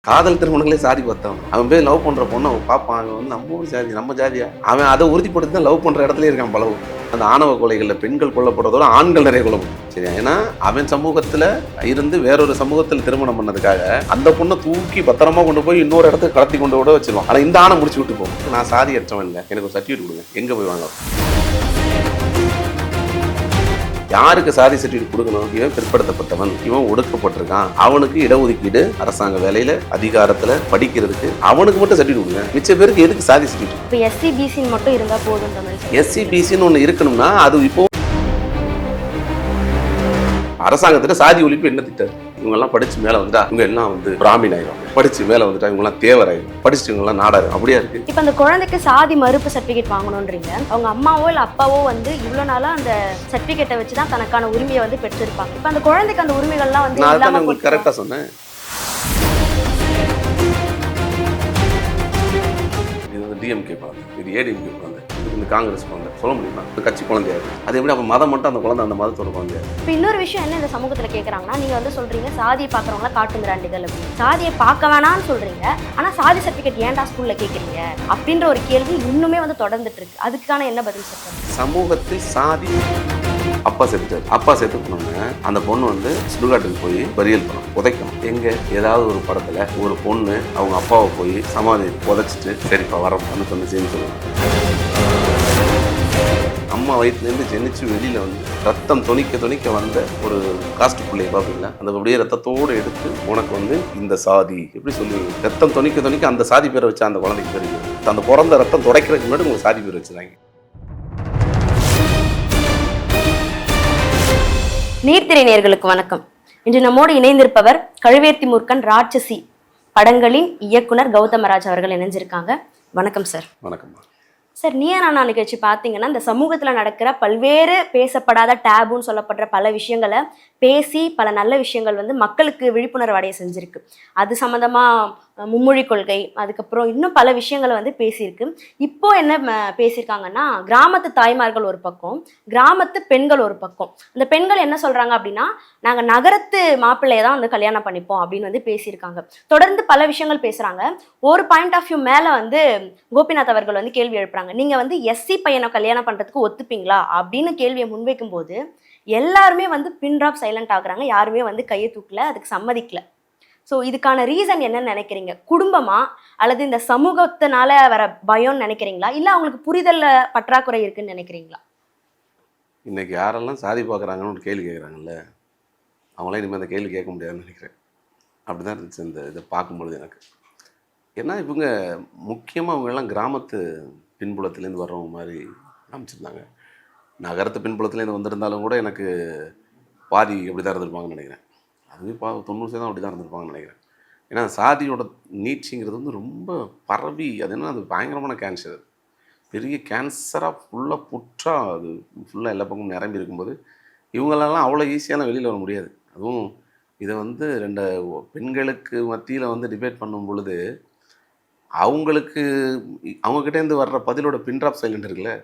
காதல் திருமணங்களே சாதி பார்த்தவன். அவன் போய் லவ் பண்ற பொண்ணு அவன் பார்ப்பான். அவன் வந்து நம்ம ஊர் ஜாதி, நம்ம ஜாதியா? அவன் அதை உறுதிப்படுத்தி தான் லவ் பண்ற இடத்துல இருக்கான் பலவும். அந்த ஆணவ கொலைகளில் பெண்கள் கொல்லப்படுறதோட ஆண்கள் நிறைய கொல்லப்படும். சரியா? ஏன்னா அவன் சமூகத்துல இருந்து வேறொரு சமூகத்தில் திருமணம் பண்ணதுக்காக அந்த பொண்ணை தூக்கி பத்திரமா கொண்டு போய் இன்னொரு இடத்துக்கு கடத்தி கொண்டு விட வச்சிருவான். ஆனா இந்த ஆணை முடிச்சு விட்டு போகும். நான் சாதி அற்றவன் இல்லை, எனக்கு ஒரு சர்டிஃபிகேட் கொடுங்க, எங்க போய் வாங்கலாம்? யாருக்கு சாதி சர்டிஃபிகேட் கொடுக்கணும்? இவன் பிற்படுத்தப்பட்டவன், இவன் ஒடுக்கப்பட்டிருக்கான், அவனுக்கு இடஒதுக்கீடு, அரசாங்க வேலையில, அதிகாரத்துல படிக்கிறதுக்கு அவனுக்கு மட்டும் சர்டிஃபிகேட் கொடுங்க. மிச்ச பேருக்கு எதுக்கு சாதி சர்டிஃபிகேட்? இப்போ எஸ்சி பிசி மட்டும் இருந்தா போதும். எஸ்சி பிசின்னு ஒன்று இருக்கணும்னா அது இப்போ அரசாங்கத்துல சாதி ஒழிப்பு என்ன திட்டாரு? இவங்கெல்லாம் படிச்சு மேல வந்துட்டா இவங்க எல்லாம் வந்து பிராமின் ஆயிரும், படிச்சு மேல வந்துட்டா இவங்கெல்லாம் தேவராயிரும், படிச்சு இவங்கெல்லாம் நாடாயிரும். அப்படியா இருக்கு? இப்போ அந்த குழந்தைக்கு சாதி மறுப்பு சர்டிஃபிகேட் வாங்கணுன்றீங்க. அவங்க அம்மாவோ இல்லை அப்பாவோ வந்து இவ்வளோ நாளா அந்த சர்டிஃபிகேட்டை வச்சு தான் தனக்கான உரிமையை வந்து பெற்றிருப்பாங்க. இப்போ அந்த குழந்தைக்கு அந்த உரிமைகள்லாம் வந்து நான் தான் உங்களுக்கு கரெக்டா சொன்னேன். இது வந்து டிஎம்கே குழந்தை, இது ஏடிஎம்கே குழந்தை, இந்த காங்கிரஸ் குழந்தை, சொல்ல முடியுமா? இந்த கட்சி குழந்தையாது. அது எப்படி அப்போ மதம் மட்டும் அந்த குழந்தை அந்த மதத்தோட குழந்தையாது? இப்போ இன்னொரு விஷயம் என்ன இந்த சமூகத்தில் கேட்குறாங்கன்னா, நீங்கள் வந்து சொல்கிறீங்க சாதியை பார்க்குறவங்கள காட்டுங்கிறாண்டிகள் அப்படின்னு. சாதியை பார்க்க வேணான்னு சொல்கிறீங்க, ஆனால் சாதி சர்டிஃபிகேட் ஏன்டா ஸ்கூலில் கேட்குறீங்க அப்படின்ற ஒரு கேள்வி இன்னுமே வந்து தொடர்ந்துட்டு இருக்கு. அதுக்கான என்ன பதில் சொல்றீங்க? சமூகத்தில் சாதி அப்பா செத்துட்டாரு, அப்பா செத்துக்கணும்னு அந்த பொண்ணு வந்து சுடுகாட்டுக்கு போய் பரியல் பண்ணணும், புதைக்கணும். எங்க ஏதாவது ஒரு படத்துல ஒரு பொண்ணு அவங்க அப்பாவை போய் சமாதி புதைச்சிட்டு சரிப்பா வரப்பான்னு சொன்ன செய்தி சொல்லுவாங்க. அம்மா வயிற்றுலேருந்து ஜெனிச்சு வெளியில வந்து ரத்தம் தொணிக்க வந்த ஒரு காஸ்ட் பிள்ளையை பார்ப்பீங்களா? அந்த அப்படியே ரத்தத்தோடு எடுத்து உனக்கு வந்து இந்த சாதி எப்படி சொல்லுவீங்க? ரத்தம் தொணிக்க அந்த சாதி பேரை வச்சா அந்த குழந்தைக்கு தெரியும். அந்த பிறந்த ரத்தம் துடைக்கிறதுக்கு முன்னாடி உங்களுக்கு சாதி பேர் வச்சுருந்தாங்க. நீர்த்திரை நேயர்களுக்கு வணக்கம். இன்று நம்மோடு இணைந்திருப்பவர் கழுவேத்தி மூர்க்கன் ராட்சசி படங்களின் இயக்குனர் கௌதமராஜ் அவர்கள் இணைஞ்சிருக்காங்க. வணக்கம் சார். வணக்கம் சார். நீயா நானா நிகழ்ச்சி பார்த்தீங்கன்னா இந்த சமூகத்தில் நடக்கிற பல்வேறு பேசப்படாத டேபுன்னு சொல்லப்படுற பல விஷயங்களை பேசி பல நல்ல விஷயங்கள் வந்து மக்களுக்கு விழிப்புணர்வு அடைய செஞ்சுருக்கு. அது சம்மந்தமாக மும்மொழி கொள்கை, அதுக்கப்புறம் இன்னும் பல விஷயங்களை வந்து பேசியிருக்கு. இப்போ என்ன பேசியிருக்காங்கன்னா, கிராமத்து தாய்மார்கள் ஒரு பக்கம், கிராமத்து பெண்கள் ஒரு பக்கம். அந்த பெண்கள் என்ன சொல்கிறாங்க அப்படின்னா, நாங்கள் நகரத்து மாப்பிள்ளையை தான் வந்து கல்யாணம் பண்ணிப்போம் அப்படின்னு வந்து பேசியிருக்காங்க. தொடர்ந்து பல விஷயங்கள் பேசுகிறாங்க. ஒரு பாயிண்ட் ஆஃப் வியூ மேலே வந்து கோபிநாத் அவர்கள் வந்து கேள்வி எழுப்புறாங்க. நீங்கள் வந்து எஸ்சி பையனை கல்யாணம் பண்ணுறதுக்கு ஒத்துப்பீங்களா அப்படின்னு கேள்வியை முன்வைக்கும் போது எல்லாருமே வந்து பின் ட்ராப் சைலண்ட் ஆகுறாங்க. யாருமே வந்து கையை தூக்கல, அதுக்கு சம்மதிக்கல. ஸோ இதுக்கான ரீசன் என்னன்னு நினைக்கிறீங்க? குடும்பமா அல்லது இந்த சமூகத்தினால வர பயம்னு நினைக்கிறீங்களா, இல்லை அவங்களுக்கு புரிதல்ல பற்றாக்குறை இருக்குன்னு நினைக்கிறீங்களா? இன்னைக்கு யாரெல்லாம் சாதி பார்க்குறாங்கன்னு ஒரு கேள்வி கேட்குறாங்கல்ல, அவங்களாம் இனிமேல் அந்த கேள்வி கேட்க முடியாதுன்னு நினைக்கிறேன். அப்படி தான் இருந்துச்சு இந்த இதை பார்க்கும்பொழுது எனக்கு. ஏன்னா இவங்க முக்கியமாக அவங்கெல்லாம் கிராமத்து பின்புலத்துலேருந்து வர்றவங்க மாதிரி காமிச்சிருந்தாங்க. நகரத்து பின்புலத்துலேருந்து வந்திருந்தாலும் கூட எனக்கு பாதி அப்படி தான் இருந்திருப்பாங்கன்னு நினைக்கிறேன். அதுவே 90% அப்படி தான் இருந்திருப்பாங்கன்னு நினைக்கிறேன். ஏன்னா சாதியோட நீட்சிங்கிறது வந்து ரொம்ப பரவி, அது என்ன, அது பயங்கரமான கேன்சர். அது பெரிய கேன்சராக ஃபுல்லாக புற்றாக அது ஃபுல்லாக எல்லா பக்கமும் நிரம்பி இருக்கும்போது இவங்களெல்லாம் அவ்வளோ ஈஸியான வெளியில் வர முடியாது. அதுவும் இதை வந்து ரெண்டு பெண்களுக்கு மத்தியில் வந்து டிபேட் பண்ணும் பொழுது அவங்களுக்கு அவங்ககிட்டேருந்து வர்ற பதிலோட பின்ட்ராப் சைலண்ட் இருக்குல்ல,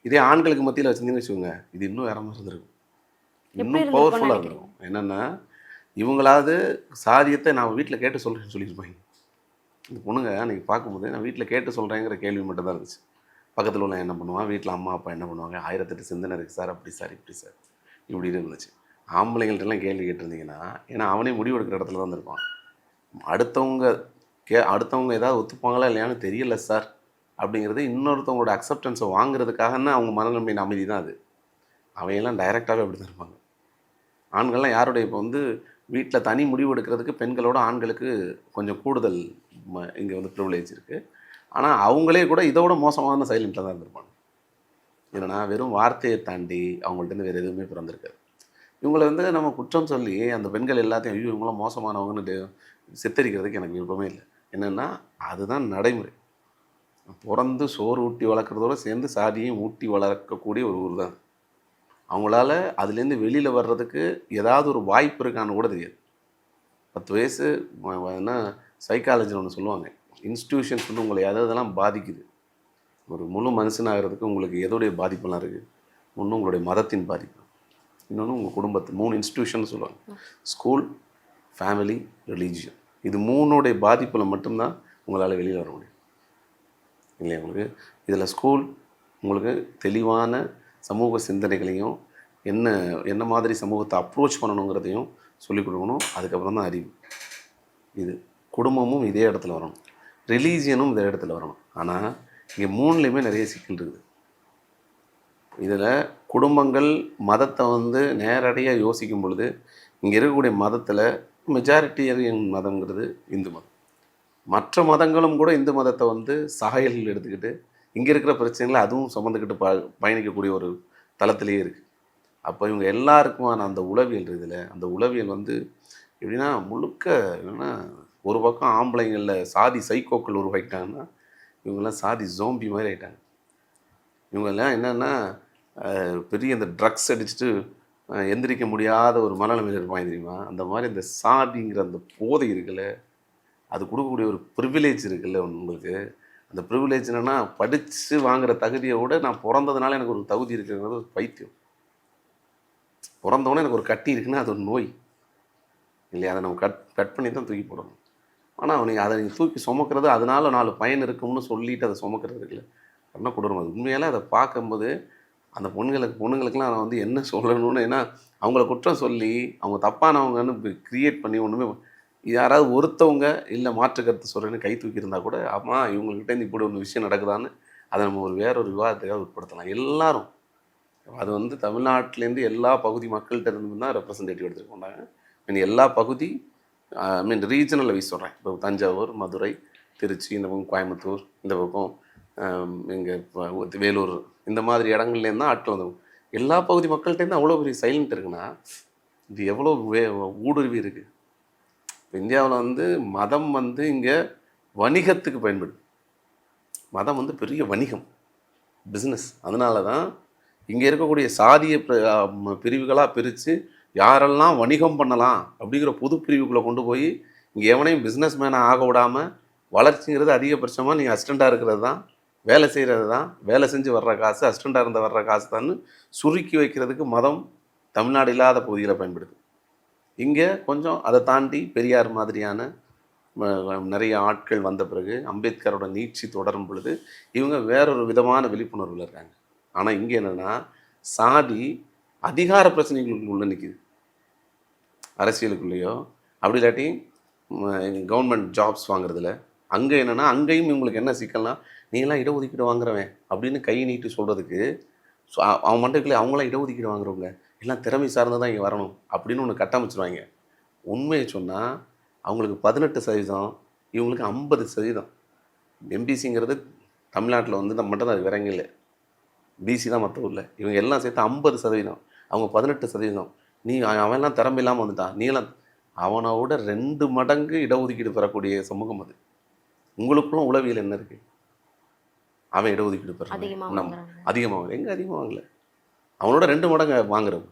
இதே ஆண்களுக்கு மத்தியில் வச்சுருந்தீங்கன்னு வச்சுக்கோங்க, இது இன்னும் வேற மாதிரி இருந்திருக்கும், இன்னும் பவர்ஃபுல்லாக இருக்கும். என்னென்னா இவங்களாவது சாதியத்தை நான் வீட்டில் கேட்டு சொல்கிறேன்னு சொல்லியிருப்பாங்க. இந்த பொண்ணுங்க அன்றைக்கி பார்க்கும்போது நான் வீட்டில் கேட்டு சொல்கிறேங்கிற கேள்வி மட்டும் தான் இருந்துச்சு. பக்கத்தில் உள்ள என்ன பண்ணுவான், வீட்டில் அம்மா அப்பா என்ன பண்ணுவாங்க, 1008 சிந்தனை இருக்குது சார், அப்படி சார் இப்படி சார் இப்படி இருந்துச்சு. ஆம்பளைங்கள்ட்டெல்லாம் கேள்வி கேட்டிருந்தீங்கன்னா, ஏன்னா அவனே முடிவெடுக்கிற இடத்துல தான் இருப்பான். அடுத்தவங்க ஏதாவது ஒத்துப்பாங்களா இல்லையான்னு தெரியல சார் அப்படிங்கிறது இன்னொருத்தவங்களோட அக்செப்டன்ஸை வாங்குறதுக்காகன்னா அவங்க மனநம்பின் அமைதி தான் அது. அவையெல்லாம் டைரெக்டாகவே அப்படி தான் இருப்பாங்க. ஆண்கள்லாம் யாருடைய இப்போ வந்து வீட்டில் தனி முடிவு எடுக்கிறதுக்கு பெண்களோட ஆண்களுக்கு கொஞ்சம் கூடுதல் இங்கே வந்து ப்ரிவிலேஜ் இருக்குது. ஆனால் அவங்களே கூட இதோட மோசமான சைலண்ட்டில் தான் இருந்திருப்பாங்க. இல்லைனா வெறும் வார்த்தையை தாண்டி அவங்கள்ட்ட வேறு எதுவுமே பிறந்திருக்காது. இவங்களை வந்து நம்ம குற்றம் சொல்லி அந்த பெண்கள் எல்லாத்தையும் ஐயோ இவங்களாம் மோசமானவங்கன்னு சித்தரிக்கிறதுக்கு எனக்கு விருப்பமே இல்லை. என்னென்னா அதுதான் நடைமுறை. பிறந்து சோறு ஊட்டி வளர்க்குறதோடு சேர்ந்து சாதியையும் ஊட்டி வளர்க்கக்கூடிய ஒரு ஊர் தான். அவங்களால அதுலேருந்து வெளியில் வர்றதுக்கு ஏதாவது ஒரு வாய்ப்பு இருக்கான்னு கூட தெரியாது. 10 வயசு என்ன சைக்காலஜியில் ஒன்று சொல்லுவாங்க, இன்ஸ்டிடியூஷன்ஸ் வந்து உங்களை எதெல்லாம் பாதிக்குது, ஒரு முழு மனுஷனாகிறதுக்கு உங்களுக்கு எதோடைய பாதிப்பெல்லாம் இருக்குது. ஒன்று உங்களுடைய மதத்தின் பாதிப்பு, இன்னொன்று உங்கள் குடும்பத்து 3 இன்ஸ்டிடியூஷன் சொல்லுவாங்க. School, family, religion. இது 3னுடைய பாதிப்பில் மட்டும்தான் உங்களால் வெளியில் வர முடியும் இல்லையா? உங்களுக்கு இதில் ஸ்கூல் உங்களுக்கு தெளிவான சமூக சிந்தனைகளையும் என்ன என்ன மாதிரி சமூகத்தை அப்ரோச் பண்ணணுங்கிறதையும் சொல்லிக் கொடுக்கணும். அதுக்கப்புறம் தான் அறிவு. இது குடும்பமும் இதே இடத்துல வரணும், ரிலீஜியனும் இதே இடத்துல வரணும். ஆனால் இங்கே 3லேயுமே நிறைய சிக்கல் இருக்குது. இதில் குடும்பங்கள் மதத்தை வந்து நேரடியாக யோசிக்கும் பொழுது இங்கே இருக்கக்கூடிய மதத்தில் மெஜாரிட்டியரின் மதங்கிறது இந்து மதம். மற்ற மதங்களும் கூட இந்து மதத்தை வந்து சாயல்கள் எடுத்துக்கிட்டு இங்கே இருக்கிற பிரச்சனைகளை அதுவும் சுமந்துக்கிட்டு பயணிக்கக்கூடிய ஒரு தளத்திலேயே இருக்குது. அப்போ இவங்க எல்லாருக்குமான அந்த உளவியல் இதில் அந்த உளவியல் வந்து எப்படின்னா முழுக்க என்னென்னா ஒரு பக்கம் ஆம்பளைங்களில் சாதி சைக்கோக்கள் உருவாக்கிட்டாங்கன்னா இவங்கெல்லாம் சாதி ஜோம்பி மாதிரி ஆகிட்டாங்க. இவங்கெல்லாம் என்னென்னா பெரிய இந்த ட்ரக்ஸ் அடிச்சுட்டு எந்திரிக்க முடியாத ஒரு மனநிலைமையில் இருப்பாங்க தெரியுமா? அந்த மாதிரி இந்த சாதிங்கிற அந்த போதை இருக்குல்ல, அது கொடுக்கக்கூடிய ஒரு ப்ரிவிலேஜ் இருக்குல்ல உங்களுக்கு. அந்த ப்ரிவிலேஜ் என்னென்னா படித்து வாங்குகிற தகுதியை விட நான் பிறந்ததுனால எனக்கு ஒரு தகுதி இருக்குங்கிறது ஒரு பைத்தியம். பிறந்தவொடனே எனக்கு ஒரு கட்டி இருக்குன்னா அது ஒரு நோய் இல்லையா? அதை நம்ம கட் பண்ணி தான் தூக்கி போடணும். ஆனால் அதை நீங்கள் தூக்கி சுமக்கிறது அதனால 4 பயன் இருக்கும்னு சொல்லிட்டு அதை சுமக்கிறது இருக்குல்ல, அப்படின்னா கொடூரம். அது உண்மையாலே அதை பார்க்கும்போது அந்த பொண்ணுங்களுக்கெல்லாம் நான் வந்து என்ன சொல்லணும்னு, ஏன்னா அவங்கள குற்றம் சொல்லி அவங்க தப்பானவங்கன்னு கிரியேட் பண்ணி ஒன்றுமே யாராவது ஒருத்தவங்க இல்லை மாற்று கருத்து சொல்கிறேன்னு கை தூக்கியிருந்தா கூட ஆமா இவங்ககிட்ட இப்படி ஒரு விஷயம் நடக்குதான்னு அதை நம்ம வேறொரு விவாதத்துக்காக உட்படுத்தலாம். எல்லாரும் அது வந்து தமிழ்நாட்டிலேருந்து எல்லா பகுதி மக்கள்கிட்ட இருந்து தான் ரெப்ரசன்டேட்டிவ் எடுத்துகிட்டு போனாங்க. எல்லா பகுதி ரீஜனல் வைஸ் சொல்கிறேன். இப்போ தஞ்சாவூர், மதுரை, திருச்சி, இந்த பக்கம் கோயம்புத்தூர், இந்த பக்கம் இங்கே வேலூர், இந்த மாதிரி இடங்கள்லேருந்து தான் ஆட்கள் வந்தவங்க. எல்லா பகுதி மக்கள்கிட்டேருந்து அவ்வளோ பெரிய சைலண்ட் இருக்குன்னா இது எவ்வளோ ஊடுருவி இருக்குது. இப்போ இந்தியாவில் வந்து மதம் வந்து இங்கே வணிகத்துக்கு பயன்படுது. மதம் வந்து பெரிய வணிகம், பிஸ்னஸ். அதனால தான் இங்கே இருக்கக்கூடிய சாதிய பிரிவுகளாக பிரித்து யாரெல்லாம் வணிகம் பண்ணலாம் அப்படிங்கிற பொது பிரிவுக்குள்ளே கொண்டு போய் இங்கே எவனையும் பிஸ்னஸ் மேனாக ஆக விடாமல் வளர்ச்சிங்கிறது அதிகபட்சமாக நீங்கள் அசிஸ்டண்ட்டாக இருக்கிறது தான், வேலை செய்கிறது தான், வேலை செஞ்சு வர்ற காசு, அசிஸ்டண்ட்டாக இருந்த வர்ற காசு தான் சுருக்கி வைக்கிறதுக்கு மதம் தமிழ்நாடு இல்லாத பகுதியில் பயன்படுது. இங்கே கொஞ்சம் அதை தாண்டி பெரியார் மாதிரியான நிறைய ஆட்கள் வந்த பிறகு அம்பேத்கரோட நீட்சி தொடரும் பொழுது இவங்க வேறொரு விதமான விழிப்புணர்வில் இருக்காங்க. ஆனால் இங்கே என்னென்னா சாதி அதிகார பிரச்சனைகளுக்குள்ளே நிற்கிது, அரசியலுக்குள்ளேயோ அப்படி இல்லாட்டி கவர்மெண்ட் ஜாப்ஸ் வாங்குறதுல. அங்கே என்னென்னா அங்கேயும் இவங்களுக்கு என்ன சிக்கல்னா நீங்களாம் இடஒதுக்கீடு வாங்குறவன் அப்படின்னு கை நீட்டு சொல்கிறதுக்கு அவன் மண்டக்குள்ளே அவங்களாம் இடஒதுக்கீடு வாங்குறவங்க எல்லாம் திறமை சார்ந்து தான் இங்கே வரணும் அப்படின்னு ஒன்று கட்டமைச்சிருவாங்க. உண்மையை சொன்னால் அவங்களுக்கு 18%, இவங்களுக்கு 50%. எம்பிசிங்கிறது தமிழ்நாட்டில் வந்து நம்ம மட்டும் தான் அது விறங்கல, பிசி தான் மற்ற ஊரில். இவங்க எல்லாம் சேர்த்து 50%, அவங்க 18%. நீ அவன்லாம் திறமை இல்லாமல் வந்துட்டான், நீலாம் அவனோட 2 மடங்கு இடஒதுக்கீடு பெறக்கூடிய சமூகம் அது. உங்களுக்குள்ள உளவியல் என்ன இருக்குது? அவன் இடஒதுக்கீடு பெறான் அதிகமாக, எங்கே அதிகமாக வாங்கலை, அவனோட 2 மடங்கு வாங்குறவங்க.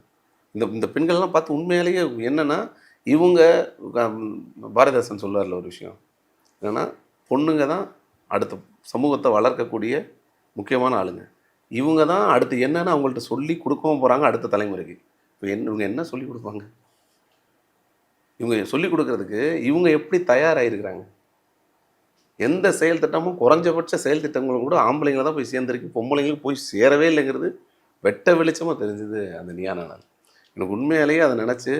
இந்த பெண்கள்லாம் பார்த்து உண்மையிலேயே என்னென்னா இவங்க பாரதிதாசன் சொல்லுவார்ல ஒரு விஷயம் என்னென்னா பொண்ணுங்க தான் அடுத்த சமூகத்தை வளர்க்கக்கூடிய முக்கியமான ஆளுங்க. இவங்க தான் அடுத்து என்னென்னு அவங்கள்ட்ட சொல்லி கொடுக்கவும் போகிறாங்க அடுத்த தலைமுறைக்கு. இப்போ இவங்க என்ன சொல்லி கொடுப்பாங்க? இவங்க சொல்லி கொடுக்கறதுக்கு இவங்க எப்படி தயாராகிருக்கிறாங்க? எந்த செயல் திட்டமும் குறைஞ்சபட்ச செயல் திட்டங்களும் கூட ஆம்பளைங்களை தான் போய் சேர்ந்துருக்கு, பொம்பளைங்களுக்கு போய் சேரவே இல்லைங்கிறது வெட்ட வெளிச்சமாக தெரிஞ்சது அந்த நியான நாள். எனக்கு உண்மையிலேயே அதை நினச்சி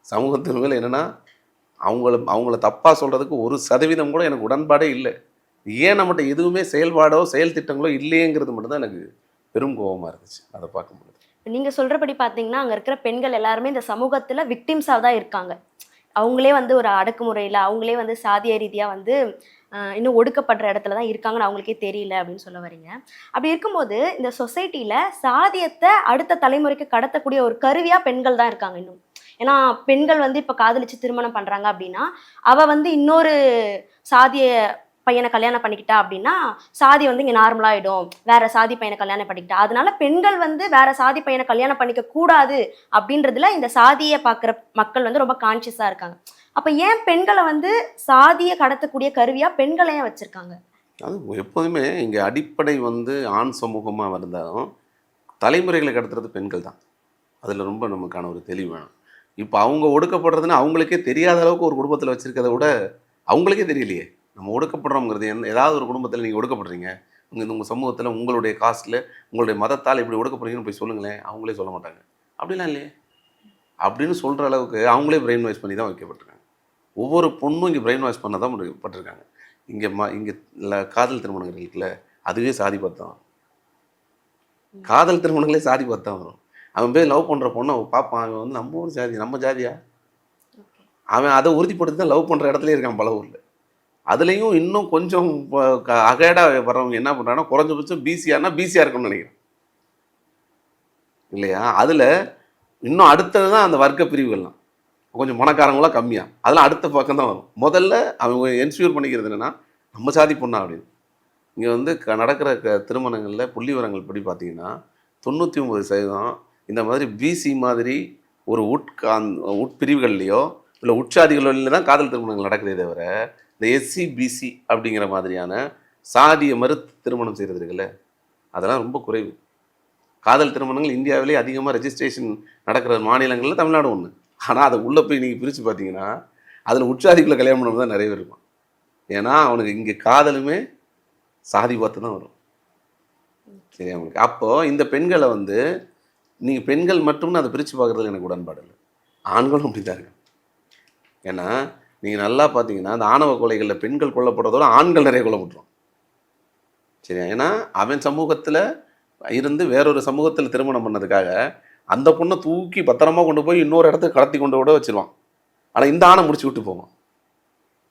சமூகத்தின் மேலே என்னென்னா அவங்கள தப்பாக சொல்கிறதுக்கு 1% கூட எனக்கு உடன்பாடே இல்லை. ஏன் நம்மகிட்ட எதுவுமே செயல்பாடோ செயல் திட்டங்களோ இல்லையேங்கிறது மட்டும்தான் எனக்கு பெரும் கோபமாக இருந்துச்சு அதை பார்க்கும்போது. நீங்கள் சொல்கிறபடி பார்த்தீங்கன்னா அங்கே இருக்கிற பெண்கள் எல்லாருமே இந்த சமூகத்தில் விக்டிம்ஸாக தான் இருக்காங்க. அவங்களே வந்து ஒரு அடக்குமுறையில் அவங்களே வந்து சாதிய ரீதியாக வந்து இன்னும் ஒடுக்கப்படுற இடத்துல தான் இருக்காங்கன்னு அவங்களுக்கே தெரியல அப்படின்னு சொல்ல வரீங்க. அப்படி இருக்கும்போது இந்த சொசைட்டியில் சாதியத்தை அடுத்த தலைமுறைக்கு கடத்தக்கூடிய ஒரு கருவியாக பெண்கள் தான் இருக்காங்க இன்னும். ஏன்னா பெண்கள் வந்து இப்போ காதலிச்சு திருமணம் பண்ணுறாங்க அப்படின்னா அவள் வந்து இன்னொரு சாதிய பையனை கல்யாணம் பண்ணிக்கிட்டா அப்படின்னா சாதி வந்து இங்கே நார்மலாகிடும், வேற சாதி பையனை கல்யாணம் பண்ணிக்கிட்டா. அதனால பெண்கள் வந்து வேற சாதி பையனை கல்யாணம் பண்ணிக்க கூடாது அப்படின்றதுல இந்த சாதியை பார்க்குற மக்கள் வந்து ரொம்ப கான்சியஸாக இருக்காங்க. அப்போ ஏன் பெண்களை வந்து சாதியை கடத்தக்கூடிய கருவியாக பெண்களை ஏன் வச்சுருக்காங்க? அது எப்போதுமே இங்கே அடிப்படை வந்து ஆண் சமூகமாக இருந்தாலும் தலைமுறைகளை கடத்துறது பெண்கள் தான். அதில் ரொம்ப நமக்கான ஒரு தெளிவு வேணும். இப்போ அவங்க ஒடுக்கப்படுறதுன்னு அவங்களுக்கே தெரியாத அளவுக்கு ஒரு குடும்பத்தில் வச்சுருக்கிறத விட அவங்களுக்கே தெரியலையே நம்ம ஒடுக்கப்படுறோங்கிறது. ஏதாவது ஒரு குடும்பத்தில் நீங்கள் ஒடுக்கப்படுறீங்க, உங்கள் சமூகத்தில் உங்களுடைய காஸ்ட்டில் உங்களுடைய மதத்தால் இப்படி ஒடுக்கப்படுறீங்கன்னு போய் சொல்லுங்களேன், அவங்களே சொல்ல மாட்டாங்க. அப்படிலாம் இல்லையே அப்படின்னு சொல்கிற அளவுக்கு அவங்களே பிரெயின் வாஷ் பண்ணி தான் வைக்கப்பட்டிருக்காங்க. ஒவ்வொரு பொண்ணும் இங்கே பிரெயின் வாஷ் பண்ண தான் பட்டிருக்காங்க. இங்கே காதல் திருமணங்கள் இருக்குல்ல, அதுவே சாதி பார்த்து தான் வரும். காதல் திருமணங்களே சாதி பார்த்து தான் வரும். அவன் போய் லவ் பண்ணுற பொண்ணை அவன் பார்ப்பான், அவன் வந்து நம்ம ஊர் ஜாதி, நம்ம ஜாதியா, அவன் அதை உறுதிப்படுத்தி தான் லவ் பண்ணுற இடத்துல இருக்கான் பல ஊரில். அதுலேயும் இன்னும் கொஞ்சம் அகேடாக வர்றவங்க என்ன பண்ணுறாங்கன்னா, குறைஞ்சபட்சம் பிசிஆர்னா பிசிஆர் இருக்குன்னு நினைக்கிறேன் இல்லையா. அதில் இன்னும் அடுத்தது தான் அந்த வர்க்க பிரிவுகள்லாம் கொஞ்சம் பணக்காரங்களாம் கம்மியாக, அதெல்லாம் அடுத்த பக்கம் தான் வரும். முதல்ல அவங்க என்ஷூர் பண்ணிக்கிறது என்னென்னா நம்ம சாதி பொண்ணா அப்படின்னு. இங்கே வந்து நடக்கிற திருமணங்களில் புள்ளி விவரங்கள் படி பார்த்தீங்கன்னா 99% இந்த மாதிரி பிசி மாதிரி ஒரு உட்பிரிவுகள்லையோ இல்லை உட்சாதிகளில் தான் காதல் திருமணங்கள் நடக்குதே தவிர, இந்த எஸ்சி பிசி அப்படிங்கிற மாதிரியான சாதியை மறுத்து திருமணம் செய்கிறது இருக்குல்ல, அதெல்லாம் ரொம்ப குறைவு. காதல் திருமணங்கள் இந்தியாவிலே அதிகமாக ரெஜிஸ்ட்ரேஷன் நடக்கிற மாநிலங்களில் தமிழ்நாடு ஒன்று. ஆனால் அதை உள்ளே போய் நீங்கள் பிரித்து பார்த்தீங்கன்னா அதில் உட்சாதிக்குள்ளே கல்யாணம் பண்ண தான் நிறைய பேர் இருப்பான். ஏன்னா அவனுக்கு இங்கே காதலுமே சாதி பார்த்து தான் வரும். சரி, அவங்களுக்கு அப்போது இந்த பெண்களை வந்து நீங்கள் பெண்கள் மட்டும்னு அதை பிரித்து பார்க்குறதுல எனக்கு உடன்பாடு இல்லை. ஆண்களும் அப்படி தான் இருக்கு. ஏன்னா நீங்கள் நல்லா பார்த்தீங்கன்னா அந்த ஆணவ கொலைகளில் பெண்கள் கொல்லப்படுறதோட ஆண்கள் நிறைய கொல்லப்படுறோம். சரியா? ஏன்னா அவன் சமூகத்தில் இருந்து வேறொரு சமூகத்தில் திருமணம் பண்ணதுக்காக அந்த பொண்ணை தூக்கி பத்திரமா கொண்டு போய் இன்னொரு இடத்துக்கு கடத்தி கொண்டு கூட வச்சிருவான். ஆனால் இந்த ஆணை முடிச்சு விட்டு போவான்.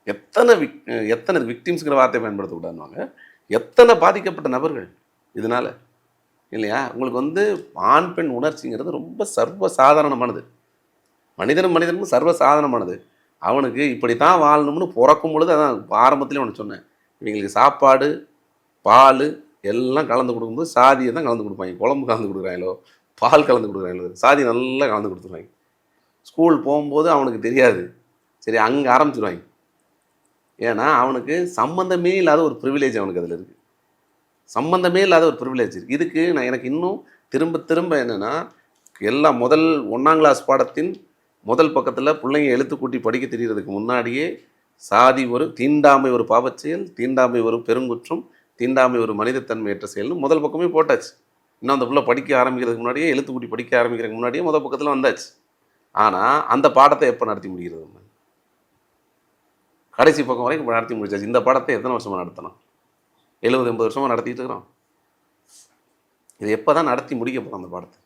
எத்தனை விக்டிம்ஸுங்கிற வார்த்தையை பயன்படுத்தக்கூடாதுவாங்க. எத்தனை பாதிக்கப்பட்ட நபர்கள் இதனால் இல்லையா. உங்களுக்கு வந்து ஆண் பெண் உணர்ச்சிங்கிறது ரொம்ப சர்வசாதாரணமானது. மனிதனும் சர்வசாதாரணமானது. அவனுக்கு இப்படி தான் வாழணும்னு பிறக்கும் பொழுது, அதான் ஆரம்பத்துலேயும் ஒன்று சொன்னேன், இவங்களுக்கு சாப்பாடு பால் எல்லாம் கலந்து கொடுக்கும்போது சாதியை தான் கலந்து கொடுப்பாங்க. குழம்பு கலந்து கொடுக்குறாங்களோ பால் கலந்து கொடுக்குறாங்களோ சாதி நல்லா கலந்து கொடுத்துருவாங்க. ஸ்கூல் போகும்போது அவனுக்கு தெரியாது, சரி அங்கே ஆரம்பிச்சிடுவாங்க. ஏன்னா அவனுக்கு சம்மந்தமே இல்லாத ஒரு ப்ரிவிலேஜ் அவனுக்கு அதில் இருக்குது. சம்மந்தமே இல்லாத ஒரு ப்ரிவிலேஜ் இருக்குது. இதுக்கு எனக்கு இன்னும் திரும்ப என்னென்னா, எல்லாம் முதல் 1ஆம் கிளாஸ் பாடத்தின் முதல் பக்கத்தில் பிள்ளைங்க எழுத்து கூட்டி படிக்க தெரியறதுக்கு முன்னாடியே சாதி ஒரு தீண்டாமை ஒரு பாவச் செயல், தீண்டாமை ஒரு பெருங்குற்றம், தீண்டாமை ஒரு மனிதத்தன்மையற்ற செயல்னு முதல் பக்கமே போட்டாச்சு. இன்னும் அந்த பிள்ளை படிக்க ஆரம்பிக்கிறதுக்கு முன்னாடியே, எழுத்து கூட்டி படிக்க ஆரம்பிக்கிறதுக்கு முன்னாடியே முதல் பக்கத்தில் வந்தாச்சு. ஆனால் அந்த பாடத்தை எப்போ நடத்தி முடிகிறது? கடைசி பக்கம் வரைக்கும் நடத்தி முடிச்சாச்சு. இந்த பாடத்தை எத்தனை வருஷமாக நடத்தணும்? 70-80 வருஷமாக நடத்திட்டு இருக்கிறோம். இது எப்போ தான் நடத்தி முடிக்க போகிறோம் அந்த பாடத்தை?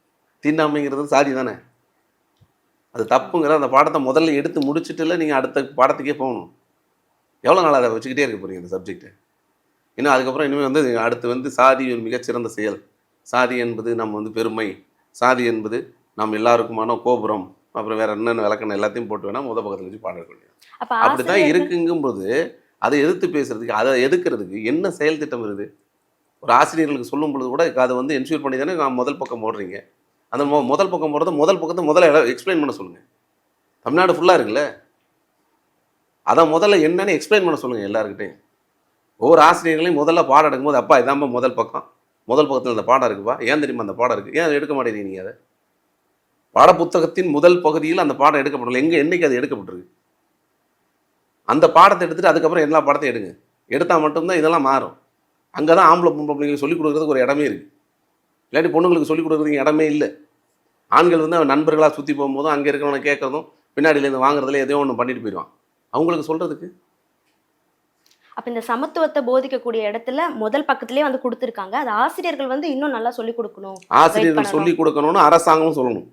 தீண்டாமைங்கிறது சாதி தானே, அது தப்புங்கிற அந்த பாடத்தை முதல்ல எடுத்து முடிச்சுட்டுல நீங்கள் அடுத்த பாடத்துக்கே போகணும். எவ்வளோ நாள் அதை வச்சுக்கிட்டே இருக்க போகிறீங்க இந்த சப்ஜெக்டை? இன்னும் அதுக்கப்புறம் இனிமேல் வந்து அடுத்து வந்து சாதி ஒரு மிகச்சிறந்த செயல், சாதி என்பது நம்ம வந்து பெருமை, சாதி என்பது நம்ம எல்லாருக்குமான கோபுரம், அப்புறம் வேறு என்னென்ன விளக்கணும் எல்லாத்தையும் போட்டு வேணால் முதல் பக்கத்தில் வச்சு பாட வேண்டியது. அப்படி தான் இருக்குங்கும்போது அதை எதிர்த்து பேசுறதுக்கு, அதை எதுக்கிறதுக்கு என்ன செயல் திட்டம் இருக்குது? ஒரு ஆசிரியர்களுக்கு சொல்லும் பொழுது கூட அதை வந்து என்ஷூர் பண்ணி தானே முதல் பக்கம் போடுறீங்க. அந்த முதல் பக்கம் போடுறது முதல் பக்கத்தை முதல்ல எக்ஸ்பிளைன் பண்ண சொல்லுங்கள். தமிழ்நாடு ஃபுல்லாக இருக்குல்ல, அதை முதல்ல என்னன்னு எக்ஸ்பிளைன் பண்ண சொல்லுங்கள் எல்லாருக்கிட்டையும். ஒவ்வொரு ஆசிரியர்களையும் முதல்ல பாடம் எடுக்கும்போது, அப்பா இதாம்பா முதல் பக்கத்தில் அந்த பாடம் இருக்குப்பா, ஏன் தெரியுமா அந்த பாடம் இருக்குது, ஏன் எடுக்க மாட்டேங்கிறீங்க? நீங்கள் அதை பாடப்புத்தகத்தின் முதல் பகுதியில் அந்த பாடம் எடுக்கப்படல, என்னைக்கு அது எடுக்கப்பட்டிருக்கு? அந்த பாடத்தை எடுத்துகிட்டு அதுக்கப்புறம் எல்லா பாடத்தையும் எடுங்க. எடுத்தால் மட்டும்தான் இதெல்லாம் மாறும். அங்கே தான் ஆம்பளை பொம்பளைங்களுக்கு சொல்லிக் கொடுக்குறதுக்கு ஒரு இடமே இருக்குது. இல்லாட்டி பொண்ணுங்களுக்கு சொல்லிக் கொடுக்குறதுக்கு இடமே இல்லை. ஆண்கள் வந்து அவன் நண்பர்களாக சுற்றி போகும்போதும் அங்கே இருக்கிறவனை கேட்குறதும் பின்னாடியிலேருந்து வாங்குறதுல எதையோ ஒன்று பண்ணிட்டு போயிடுவான். அவங்களுக்கு சொல்கிறதுக்கு அப்போ இந்த சமத்துவத்தை போதிக்கக்கூடிய இடத்துல முதல் பக்கத்திலே வந்து கொடுத்துருக்காங்க. அது ஆசிரியர்கள் வந்து இன்னும் நல்லா சொல்லிக் கொடுக்கணும். ஆசிரியர்கள் சொல்லிக் கொடுக்கணும்னு அரசாங்கமும் சொல்லணும்.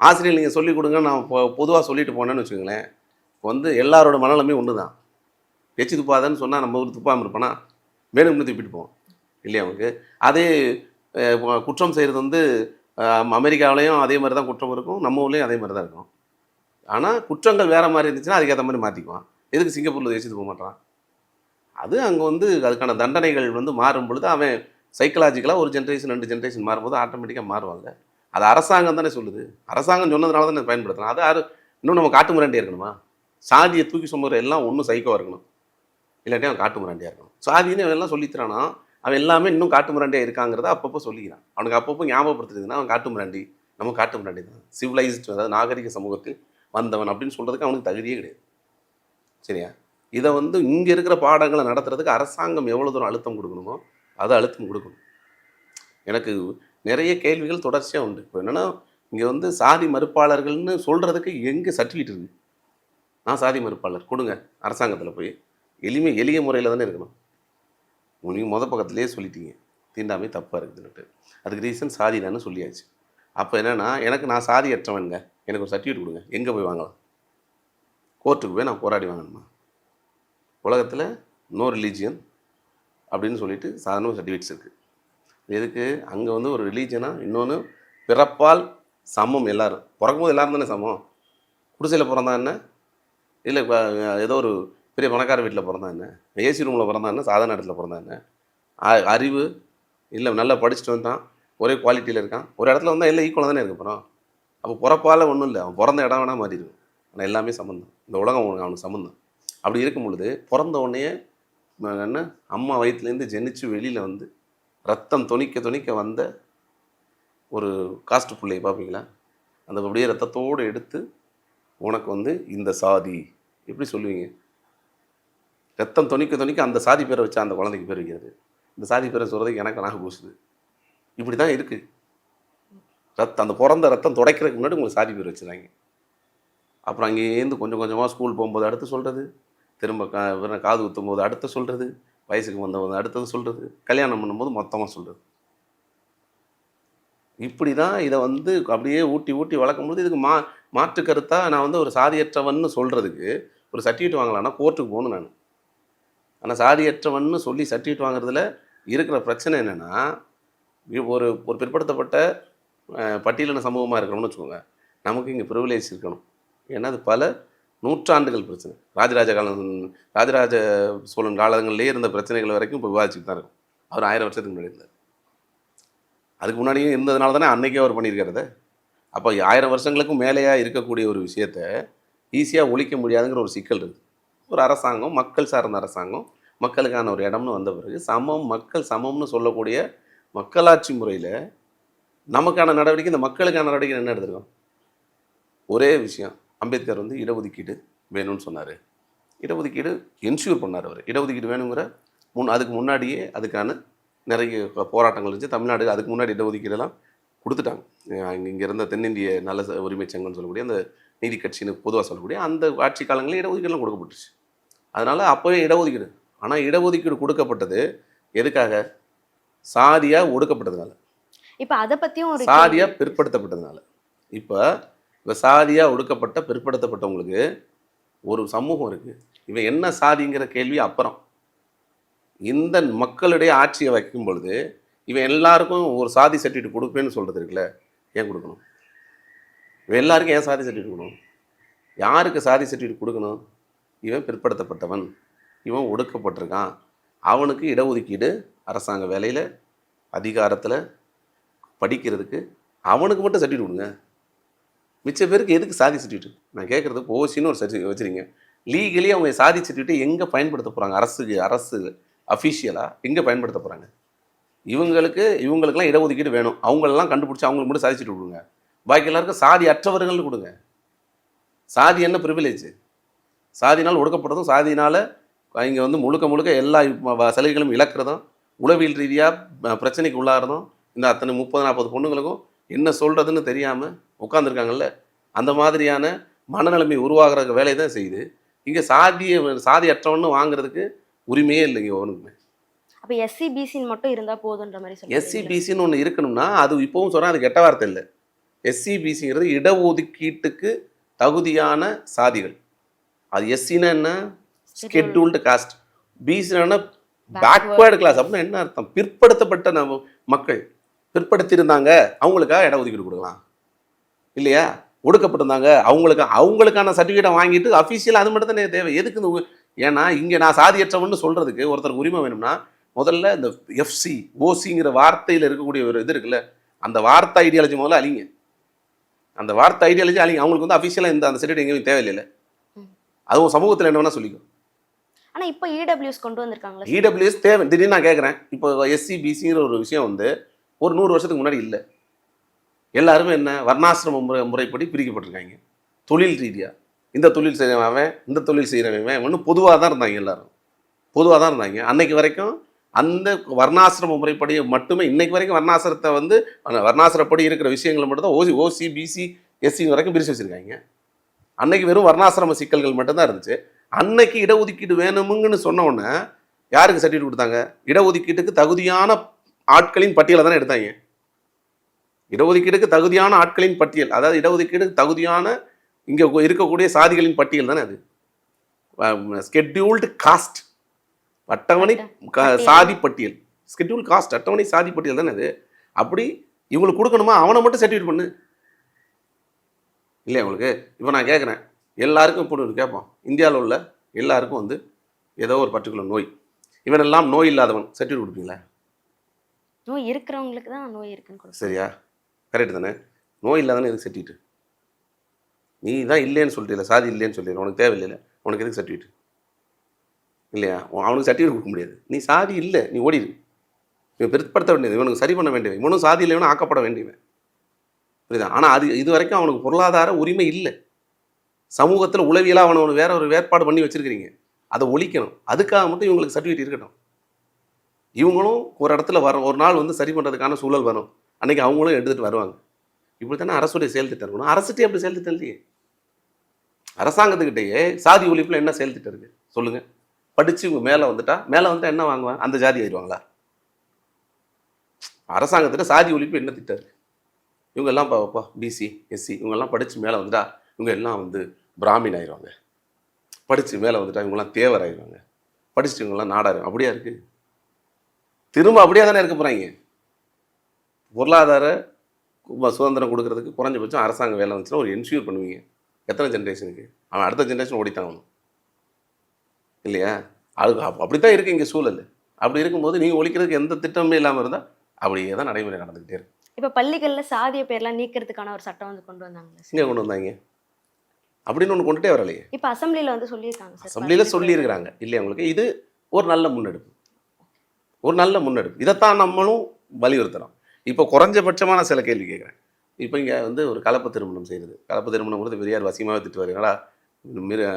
ஆசிரியர் நீங்கள் சொல்லிக் கொடுங்க, நான் பொதுவாக சொல்லிட்டு போனேன்னு வச்சுக்கோங்களேன், வந்து எல்லாரோட மனநிலைமையும் ஒன்று தான். பேச்சு துப்பாதன்னு சொன்னால் நம்ம ஒரு துப்பாமல் இருப்பானா, மேலும் துப்பிட்டு போவோம் இல்லையா? அவனுக்கு அதே குற்றம் செய்கிறது வந்து அமெரிக்காவிலையும் அதே மாதிரி தான் குற்றம் இருக்கும், நம்ம ஊர்லேயும் அதே மாதிரி தான் இருக்கும். ஆனால் குற்றங்கள் வேறு மாதிரி இருந்துச்சுன்னா அதுக்கேற்ற மாதிரி மாற்றிக்குவான். எதுக்கு சிங்கப்பூரில் தேய்ச்சிட்டு போக மாட்டான்? அது அங்கே வந்து அதுக்கான தண்டனைகள் வந்து மாறும் பொழுது அவன் சைக்கலாஜிக்கலாக ஒரு ஜென்ரேஷன் 2 ஜென்ரேஷன் மாறும்போது ஆட்டோமேட்டிக்காக மாறுவாங்க. அது அரசாங்கம் தானே சொல்லுது. அரசாங்கம் சொன்னதுனால தானே பயன்படுத்தலாம். அது இன்னும் நம்ம காட்டு மிராண்டியாக இருக்கணுமா? சாதியை தூக்கி சுமற எல்லாம் ஒன்றும் சைக்கோவாக இருக்கணும், இல்லாட்டி அவன் காட்டு மிராண்டியாக இருக்கணும். சாதின்னு அவன் எல்லாம் சொல்லித்தரானா, அவன் எல்லாமே இன்னும் காட்டு மிராண்டியாக இருக்காங்கிறத அப்பப்போ சொல்லிக்கிறான். அவனுக்கு அப்பப்போ ஞாபகப்படுத்துறதுன்னா அவன் காட்டு மிராண்டி, நம்ம காட்டு மிராண்டி தான், சிவிலைஸ்டு அதாவது நாகரிக சமூகத்தில் வந்தவன் அப்படின்னு சொல்கிறதுக்கு அவனுக்கு தகுதியே கிடையாது. சரியா? இதை வந்து இங்கே இருக்கிற பாடங்களை நடத்துறதுக்கு அரசாங்கம் எவ்வளோ தூரம் அழுத்தம் கொடுக்கணுமோ அதை அழுத்தம் கொடுக்கணும். எனக்கு நிறைய கேள்விகள் தொடர்ச்சியாக உண்டு. இப்போ என்னென்னா, இங்கே வந்து சாதி மறுப்பாளர்கள்னு சொல்கிறதுக்கு எங்கே சர்டிஃபிகேட் இருக்குது? நான் சாதி மறுப்பாளர் கொடுங்க, அரசாங்கத்தில் போய் எளிய முறையில் தானே இருக்கணும். நீங்கள் பக்கத்துலேயே சொல்லிட்டீங்க தீண்டாமை தப்பாக இருக்குதுன்னுட்டு. அதுக்கு ரீசன் சாதி தானே சொல்லியாச்சு. அப்போ என்னென்னா, நான் சாதியற்றவனுங்க, எனக்கு ஒரு சர்டிஃபிகேட் கொடுங்க. எங்கே போய் வாங்கலாம்? கோர்ட்டுக்கு போய் நான் போராடி வாங்கணுமா? உலகத்தில் நோ ரிலீஜியன் அப்படின்னு சொல்லிட்டு சாதாரண சர்டிஃபிகேட்ஸ் இருக்குது. எதுக்கு? அங்கே வந்து ஒரு ரிலீஜனாக, இன்னொன்று பிறப்பால் சமம். எல்லோரும் பிறக்கும்போது எல்லோரும் தானே சமம். குடிசையில் பிறந்தா என்ன, இல்லை ஏதோ ஒரு பெரிய பணக்கார வீட்டில் பிறந்தா என்ன, ஏசி ரூமில் பிறந்தா என்ன, சாதாரண இடத்துல பிறந்தா என்ன, அறிவு இல்லை நல்லா படிச்சுட்டு வந்தான், ஒரே குவாலிட்டியில் இருக்கான், ஒரு இடத்துல வந்தால் எல்லாம் ஈக்குவலாக தானே இருக்க போகிறோம். அப்போ பிறப்பால் ஒன்றும் இல்லை, அவன் பிறந்த இடம் வேணால் மாறி இருக்கும். ஆனால் எல்லாமே சம்மந்தம், இந்த உலகம் அவனுக்கு சம்மந்தம். அப்படி இருக்கும் பொழுது பிறந்த உடனே என்ன, அம்மா வயிற்றுலேருந்து ஜெனிச்சு வெளியில் வந்து ரத்தம் தொனிக்க வந்த ஒரு காஸ்ட் பிள்ளையை பார்ப்பீங்களா? அந்த அப்படியே ரத்தத்தோடு எடுத்து உனக்கு வந்து இந்த சாதி எப்படி சொல்லுவீங்க? ரத்தம் தொனிக்க அந்த சாதி பேரை வச்சா அந்த குழந்தைக்கு பேர் வைக்கிறது. இந்த சாதி பேரை சொல்கிறதுக்கு எனக்கு நாக பூசுது. இப்படி தான் இருக்குது. அந்த பிறந்த ரத்தம் துடைக்கிறதுக்கு முன்னாடி உங்களுக்கு சாதி பேர் வச்சுருந்தாங்க. அப்புறம் அங்கேருந்து கொஞ்சம் கொஞ்சமாக ஸ்கூல் போகும்போது அடுத்து சொல்கிறது, திரும்ப காது குத்தும் போது அடுத்து சொல்கிறது, வயசுக்கு வந்தபோது அடுத்தது சொல்கிறது, கல்யாணம் பண்ணும்போது மொத்தமாக சொல்கிறது. இப்படி தான் இதை வந்து அப்படியே ஊட்டி வளர்க்கும்போது இதுக்கு மாற்று கருத்தாக நான் வந்து ஒரு சாதியற்றவன்னு சொல்கிறதுக்கு ஒரு சர்டிஃபிகேட் வாங்கலான்னா கோர்ட்டுக்கு போகணும் நான். ஆனால் சாதியற்றவன்னு சொல்லி சர்டிஃபிகேட் வாங்குறதுல இருக்கிற பிரச்சனை என்னென்னா, ஒரு பிற்படுத்தப்பட்ட பட்டியலின சமூகமாக இருக்கிறோம்னு வச்சுக்கோங்க, நமக்கு இங்கே ப்ரிவிலேஜ் இருக்கணும். ஏன்னா அது பல நூற்றாண்டுகள் பிரச்சனை. ராஜராஜ சோழன் காலங்களிலே இருந்த பிரச்சனைகள் வரைக்கும் இப்போ விவாதிச்சுட்டு தான் இருக்கும். அவர் 1000 வருஷத்துக்கு முன்னாடி இருந்தார். அதுக்கு முன்னாடியும் இருந்ததுனால தானே அன்றைக்கே அவர் பண்ணியிருக்கிறது. அப்போ 1000 வருஷங்களுக்கும் மேலேயா இருக்கக்கூடிய ஒரு விஷயத்தை ஈஸியாக ஒழிக்க முடியாதுங்கிற ஒரு சிக்கல் இருக்குது. ஒரு அரசாங்கம், மக்கள் சார்ந்த அரசாங்கம், மக்களுக்கான ஒரு இடம்னு வந்த பிறகு மக்கள் சமம்னு சொல்லக்கூடிய மக்களாட்சி முறையில் நமக்கான நடவடிக்கை, இந்த மக்களுக்கான நடவடிக்கை என்ன எடுத்துருக்கோம்? ஒரே விஷயம், அம்பேத்கர் வந்து இடஒதுக்கீடு வேணும்னு சொன்னார். இடஒதுக்கீடு என்ஷூர் பண்ணார் அவர். இடஒதுக்கீடு வேணுங்கிற அதுக்கு முன்னாடியே அதுக்கான நிறைய போராட்டங்கள் இருந்துச்சு. தமிழ்நாடு அதுக்கு முன்னாடி இடஒதுக்கீடெல்லாம் கொடுத்துட்டாங்க. இங்கே இருந்த தென்னிந்திய நல உரிமை சங்கம்னு சொல்லக்கூடிய அந்த நீதி கட்சின்னு பொதுவாக சொல்லக்கூடிய அந்த ஆட்சி காலங்களில் இடஒதுக்கீடுலாம் கொடுக்கப்பட்டுச்சு. அதனால் அப்போவே இடஒதுக்கீடு. ஆனால் இடஒதுக்கீடு கொடுக்கப்பட்டது எதுக்காக? சாதியாக ஒடுக்கப்பட்டதுனால, இப்போ அதை பற்றியும் ஒரு சாதியாக பிற்படுத்தப்பட்டதுனால. இப்போ சாதியாக ஒடுக்கப்பட்ட பிற்படுத்தப்பட்டவங்களுக்கு ஒரு சமூகம் இருக்குது. இவன் என்ன சாதிங்கிற கேள்வி அப்புறம். இந்த மக்களுடைய ஆட்சியை வைக்கும் பொழுது இவன் எல்லாருக்கும் ஒரு சாதி சர்டிஃபிகேட் கொடுப்பேன்னு சொல்கிறது இருக்குல்ல, ஏன் கொடுக்கணும்? இவன் எல்லாருக்கும் ஏன் சாதி சர்டிஃபிகேட் கொடுக்கணும்? யாருக்கு சாதி சர்டிஃபிகேட் கொடுக்கணும்? இவன் பிற்படுத்தப்பட்டவன், இவன் ஒடுக்கப்பட்டிருக்கான், அவனுக்கு இடஒதுக்கீடு அரசாங்க வேலையில் அதிகாரத்தில் படிக்கிறதுக்கு அவனுக்கு மட்டும் சர்டிஃபிகேட் கொடுங்க. மிச்ச பேருக்கு எதுக்கு சாதி சர்டிஃபிகேட்? நான் கேட்குறது, ஓசின்னு ஒரு சர்டிஃபிகேட் வச்சுருங்க. லீகலி அவங்க சாதி சர்டிஃபிகேட்டை எங்கே பயன்படுத்த போகிறாங்க? அரசு அஃபிஷியலாக எங்கே பயன்படுத்த போகிறாங்க? இவங்களுக்கெல்லாம் இடஒதுக்கீடு வேணும், அவங்களெல்லாம் கண்டுபிடிச்சி அவங்களுக்கு மட்டும் சாதி சர்டிஃபிகேட் கொடுங்க. பாக்கி எல்லாருக்கும் சாதி அற்றவர்கள்னு கொடுங்க. சாதி என்ன ப்ரிவிலேஜ்? சாதினால் ஒடுக்கப்படுறதும், சாதினால் இங்கே வந்து முழுக்க எல்லா சலுகைகளும் இழக்கிறதும், உளவியல் ரீதியாக பிரச்சனைக்கு உள்ளாகிறதும், இந்த அத்தனை 30-40 பொண்ணுங்களுக்கும் என்ன சொல்கிறதுன்னு தெரியாமல் உட்காந்துருக்காங்கல்ல, அந்த மாதிரியான மனநிலைமை உருவாகிற வேலையை தான் செய்யுது. இங்கே சாதி அற்றவன்னு வாங்குறதுக்கு உரிமையே இல்லைங்க ஒன்றுக்குமே. அப்போ எஸ்சிபிசின்னு மட்டும் இருந்தால் போதுன்ற மாதிரி சொல்லுங்கள். எஸ்சிபிசின்னு ஒன்று இருக்கணும்னா அது இப்போவும் சொல்கிறேன், அது கெட்ட வார்த்தை இல்லை. எஸ்சிபிசிங்கிறது இடஒதுக்கீட்டுக்கு தகுதியான சாதிகள். அது எஸ்சின்னா என்ன? Scheduled caste. பிசினா பேக்வேர்டு கிளாஸ். அப்படின்னா என்ன அர்த்தம்? பிற்படுத்தப்பட்ட மக்கள் பிற்படுத்தியிருந்தாங்க, அவங்களுக்காக இடஒதுக்கீடு கொடுக்கலாம் இல்லையா? ஒடுக்கப்பட்டிருந்தாங்க, அவங்களுக்கான சர்டிஃபிகேட்டை வாங்கிட்டு அஃபீஷியலாக அது மட்டும் தான் தேவை. எதுக்கு? ஏன்னா இங்கே நான் சாதியற்றவன்னு சொல்கிறதுக்கு ஒருத்தருக்கு உரிமை வேணும்னா முதல்ல இந்த எஃப்சி ஓசிங்கிற வார்த்தையில் இருக்கக்கூடிய ஒரு இது இருக்குல்ல, அந்த வார்த்தை ஐடியாலஜி முதல்ல அழிங்க. அந்த வார்த்தை ஐடியாலஜி அழிங்க. அவங்களுக்கு வந்து அஃபீஷியலாக அந்த சர்டிஃபிகேட் எங்கேயும் தேவையில்லை. அதுவும் சமூகத்தில் என்ன வேணால் சொல்லிக்கும். ஆனால் இப்போ இடபிள்யூஎஸ் கொண்டு வந்திருக்காங்களா? இடபிள்யூஎஸ் தேவை. திடீர்னு நான் கேட்குறேன், இப்போ எஸ்சிபிசிங்கிற ஒரு விஷயம் வந்து ஒரு 100 வருஷத்துக்கு முன்னாடி இல்லை. எல்லாருமே என்ன வர்ணாசிரம முறைப்படி பிரிக்கப்பட்டிருக்காங்க. தொழில் ரீதியாக இந்த தொழில் செய்கிறவன் இந்த தொழில் செய்கிறவன் ஒன்றும் பொதுவாக தான் இருந்தாங்க, எல்லாரும் பொதுவாக தான் இருந்தாங்க. அன்னைக்கு வரைக்கும் அந்த வர்ணாசிரம முறைப்படி மட்டுமே, இன்னைக்கு வரைக்கும் வர்ணாசிரத்தை வந்து வர்ணாசிரப்படி இருக்கிற விஷயங்களை மட்டும் தான் ஓசி பிசி எஸ்சி வரைக்கும் பிரித்து வச்சுருக்காங்க. அன்னைக்கு வெறும் வர்ணாசிரம சிக்கல்கள் மட்டும்தான் இருந்துச்சு. அன்னைக்கு இடஒதுக்கீடு வேணுமுங்கன்னு சொன்ன உடனே யாருக்கு சர்டிஃபிகேட் கொடுத்தாங்க? இடஒதுக்கீட்டுக்கு தகுதியான ஆட்களின் பட்டியலை தானே எடுத்தாங்க. இடஒதுக்கீடுக்கு தகுதியான ஆட்களின் பட்டியல், அதாவது இடஒதுக்கீடுக்கு தகுதியான இங்கே இருக்கக்கூடிய சாதிகளின் பட்டியல் தானே அது. ஸ்கெட்யூல்டு காஸ்ட் அட்டவணை சாதி பட்டியல், ஸ்கெட்யூல் காஸ்ட் அட்டவணை சாதி பட்டியல் தானே அது. அப்படி இவங்களுக்கு கொடுக்கணுமா? அவனை மட்டும் சர்டிஃபிகேட் பண்ணு இல்லையா உங்களுக்கு? இப்போ நான் கேட்குறேன், எல்லாருக்கும் இப்போ கேட்போம், இந்தியாவில் உள்ள எல்லாருக்கும் வந்து ஏதோ ஒரு பர்டிகுலர் நோய், இவனெல்லாம் நோய் இல்லாதவன் சர்டிஃபிகேட் கொடுப்பீங்களா? நோய் இருக்கிறவங்களுக்கு தான் நோய் இருக்குன்னு. சரியா? கரெக்டு தானே? நோய் இல்லாதவன் எதுக்கு சர்டிஃபிகேட்? நீ தான் இல்லைன்னு சொல்லிட்டு, சாதி இல்லைன்னு சொல்லிடு, உனக்கு தேவையில்லை, உனக்கு எதுக்கு சர்டிஃபிகேட் இல்லையா? அவனுக்கு சர்டிஃபிகேட் கொடுக்க முடியாது. நீ சாதி இல்லை, நீ ஓடிடு. இவன் பிற்படுத்த வேண்டியது, இவனுக்கு சரி பண்ண வேண்டியவன், இவனும் சாதி இல்லை, இவனும் ஆக்கப்பட வேண்டியவன், புரியுதா? ஆனால் அது இது வரைக்கும் அவனுக்கு பொருளாதார உரிமை இல்லை. சமூகத்தில் உளவியலாக அவனை வேற ஒரு வேறுபாடு பண்ணி வச்சுருக்கிறீங்க, அதை ஒழிக்கணும். அதுக்காக மட்டும் இவங்களுக்கு சர்டிஃபிகேட் இருக்கட்டும். இவங்களும் ஒரு இடத்துல ஒரு நாள் வந்து சரி பண்ணுறதுக்கான சூழல் வரும், அன்றைக்கி அவங்களும் எடுத்துகிட்டு வருவாங்க. இப்படி தானே அரசுடைய செயல் திட்டம் இருக்கணும். அரசுகிட்டே அப்படி செயல் திட்டம் இல்லையே. அரசாங்கத்துக்கிட்டேயே சாதி ஒழிப்பில் என்ன செயல் திட்டம் இருக்குது சொல்லுங்கள்? படித்து இவங்க மேலே வந்துட்டா என்ன வாங்குவாங்க? அந்த ஜாதி ஆயிடுவாங்களா? அரசாங்கத்தில் சாதி ஒழிப்பு என்ன திட்டம் இருக்குது? இவங்க எல்லாம் பிசி எஸ்சி இவங்கெல்லாம் படித்து மேலே வந்துட்டா இவங்க எல்லாம் வந்து பிராமின் ஆயிடுவாங்க, படித்து மேலே வந்துட்டா இவங்கெல்லாம் தேவர் ஆயிடுவாங்க, படிச்சுட்டு இவங்கெல்லாம் நாடாயிரும். அப்படியா இருக்குது? திரும்ப அப்படியே தானே இருக்க போகிறாங்க. பொருளாதார சுதந்திரம் கொடுக்கறதுக்கு குறைஞ்சபட்சம் அரசாங்க வேலை வந்துச்சுன்னா ஒரு என்ஷூர் பண்ணுவீங்க. எத்தனை ஜென்ரேஷனுக்கு? அவன் அடுத்த ஜென்ரேஷன் ஓடித்தான் ஆகணும் இல்லையா? அது அப்படி தான் இருக்குது இங்கே சூழல். அப்படி இருக்கும்போது நீங்கள் ஒழிக்கிறதுக்கு எந்த திட்டமே இல்லாமல் இருந்தால் அப்படியே தான் நடைமுறை நடந்துக்கிட்டே இருக்கு. இப்போ பள்ளிகளில் சாதிய பேர்லாம் நீக்கிறதுக்கான ஒரு சட்டம் வந்து கொண்டு வந்தாங்க. இங்கே கொண்டு வந்தாங்க அப்படின்னு ஒன்று கொண்டுட்டே வரலையே. இப்போ அசம்பிளியில் வந்து சொல்லியிருக்காங்க. அசம்பிளியில் சொல்லியிருக்கிறாங்க இல்லையா உங்களுக்கு? இது ஒரு நல்ல முன்னெடுப்பு, ஒரு நல்ல முன்னெடுப்பு. இதைத்தான் நம்மளும் வலியுறுத்துகிறோம். இப்போ குறைஞ்சபட்சமான சில கேள்வி கேட்குறேன். இப்போ இங்கே வந்து ஒரு கலப்பு திருமணம் செய்கிறது, கலப்பு திருமணம் கொடுத்து பெரியார் வசியமாக திட்டு வரீங்களா?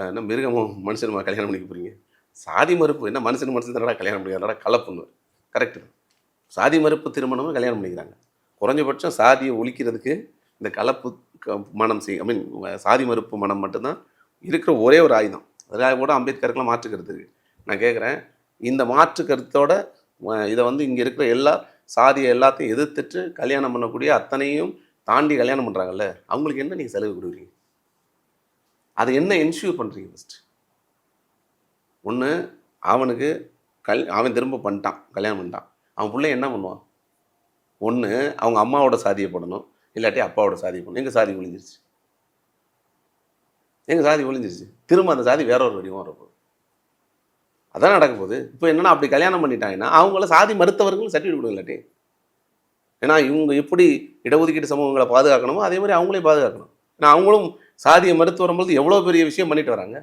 என்ன மிருகமும் மனுஷனுமா கல்யாணம் பண்ணிக்க போகிறீங்க? சாதி மறுப்பு என்ன? மனுஷன் தன்னடா கல்யாணம் பண்ணிக்கிறா? கலப்புன்னு கரெக்டு தான். சாதி மறுப்பு திருமணமும் கல்யாணம் பண்ணிக்கிறாங்க. குறைஞ்சபட்சம் சாதியை ஒழிக்கிறதுக்கு இந்த கலப்பு மனம் சாதி மறுப்பு மனம் மட்டும்தான் இருக்கிற ஒரே ஒரு ஆயுதம். அதனால் கூட அம்பேத்கருக்கெல்லாம் மாற்று கருத்து இருக்குது. நான் கேட்குறேன், இந்த மாற்று கருத்தோட இதை வந்து இங்கே இருக்கிற எல்லா சாதியை எல்லாத்தையும் எதிர்த்துட்டு கல்யாணம் பண்ணக்கூடிய அத்தனையும் தாண்டி கல்யாணம் பண்ணுறாங்கல்ல, அவங்களுக்கு என்ன நீங்கள் செலவு கொடுக்குறீங்க? அதை என்ன என்ஷூர் பண்ணுறீங்க? ஃபஸ்ட்டு ஒன்று, அவனுக்கு அவன் திரும்ப பண்ணிட்டான், கல்யாணம் பண்ணிட்டான், அவன் பிள்ளை என்ன பண்ணுவான்? ஒன்று அவங்க அம்மாவோட சாதியை போடணும், இல்லாட்டி அப்பாவோட சாதியை போடணும். எங்கள் சாதி ஒழிஞ்சிருச்சு, எங்கள் சாதி ஒழிஞ்சிருச்சு, திரும்ப அந்த சாதி வேற ஒரு வடிவம் வரப்போகுது. அதான் நடக்க போகுது. இப்போ என்னென்னா, அப்படி கல்யாணம் பண்ணிட்டாங்கன்னா அவங்கள சாதி மறுத்தவர்களும் சர்டிஃபிகேட் கொடுங்க இல்லாட்டி. ஏன்னா இவங்க எப்படி இடஒதுக்கீட்டு சமூகங்களை பாதுகாக்கணுமோ அதே மாதிரி அவங்களையும் பாதுகாக்கணும். ஏன்னா அவங்களும் சாதியை மறுத்து வரும்போது எவ்வளோ பெரிய விஷயம் பண்ணிட்டு வராங்க.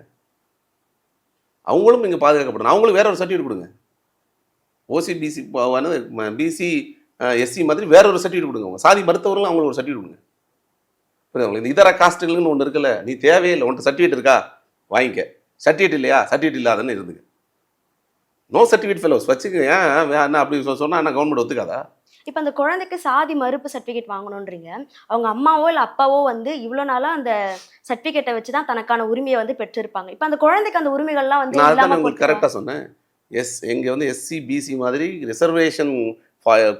அவங்களும் இங்கே பாதுகாக்கப்படணும். அவங்களும் வேற ஒரு சர்டிஃபிகேட் கொடுங்க. ஓசிபிசி பிசி எஸ்சி மாதிரி வேற ஒரு சர்டிஃபிகேட் கொடுங்க. அவங்க சாதி மறுத்தவர்களும் அவங்களுக்கு ஒரு சர்டிஃபிகேட் கொடுங்க. புரியுது? இந்த இதர காஸ்ட்டுகள்னு ஒன்று இருக்குல்ல, நீ தேவையில்லை, உன்ட்டு சர்டிஃபிகேட் இருக்கா வாங்கிக்க, சர்டிஃபிகேட் இல்லையா சர்டிஃபிகேட் இல்லாதன்னு இருந்துங்க. நோ சர்டிஃபிகேட் ஃபெலோஸ் வச்சுக்க. ஏன் அப்படி சொன்னால் என்ன கவர்மெண்ட் ஒத்துக்காதா? இப்போ அந்த குழந்தைக்கு சாதி மறுப்பு சர்டிஃபிகேட் வாங்கணுன்றீங்க. அவங்க அம்மாவோ இல்லை அப்பாவோ வந்து இவ்வளோ நாளாக அந்த சர்டிஃபிகேட்டை வச்சு தான் தனக்கான உரிமையை வந்து பெற்றிருப்பாங்க. இப்போ அந்த குழந்தைக்கு அந்த உரிமைகள்லாம் வந்து நான் உங்களுக்கு கரெக்டாக சொன்னேன். இங்கே வந்து எஸ்சி பிசி மாதிரி ரிசர்வேஷன்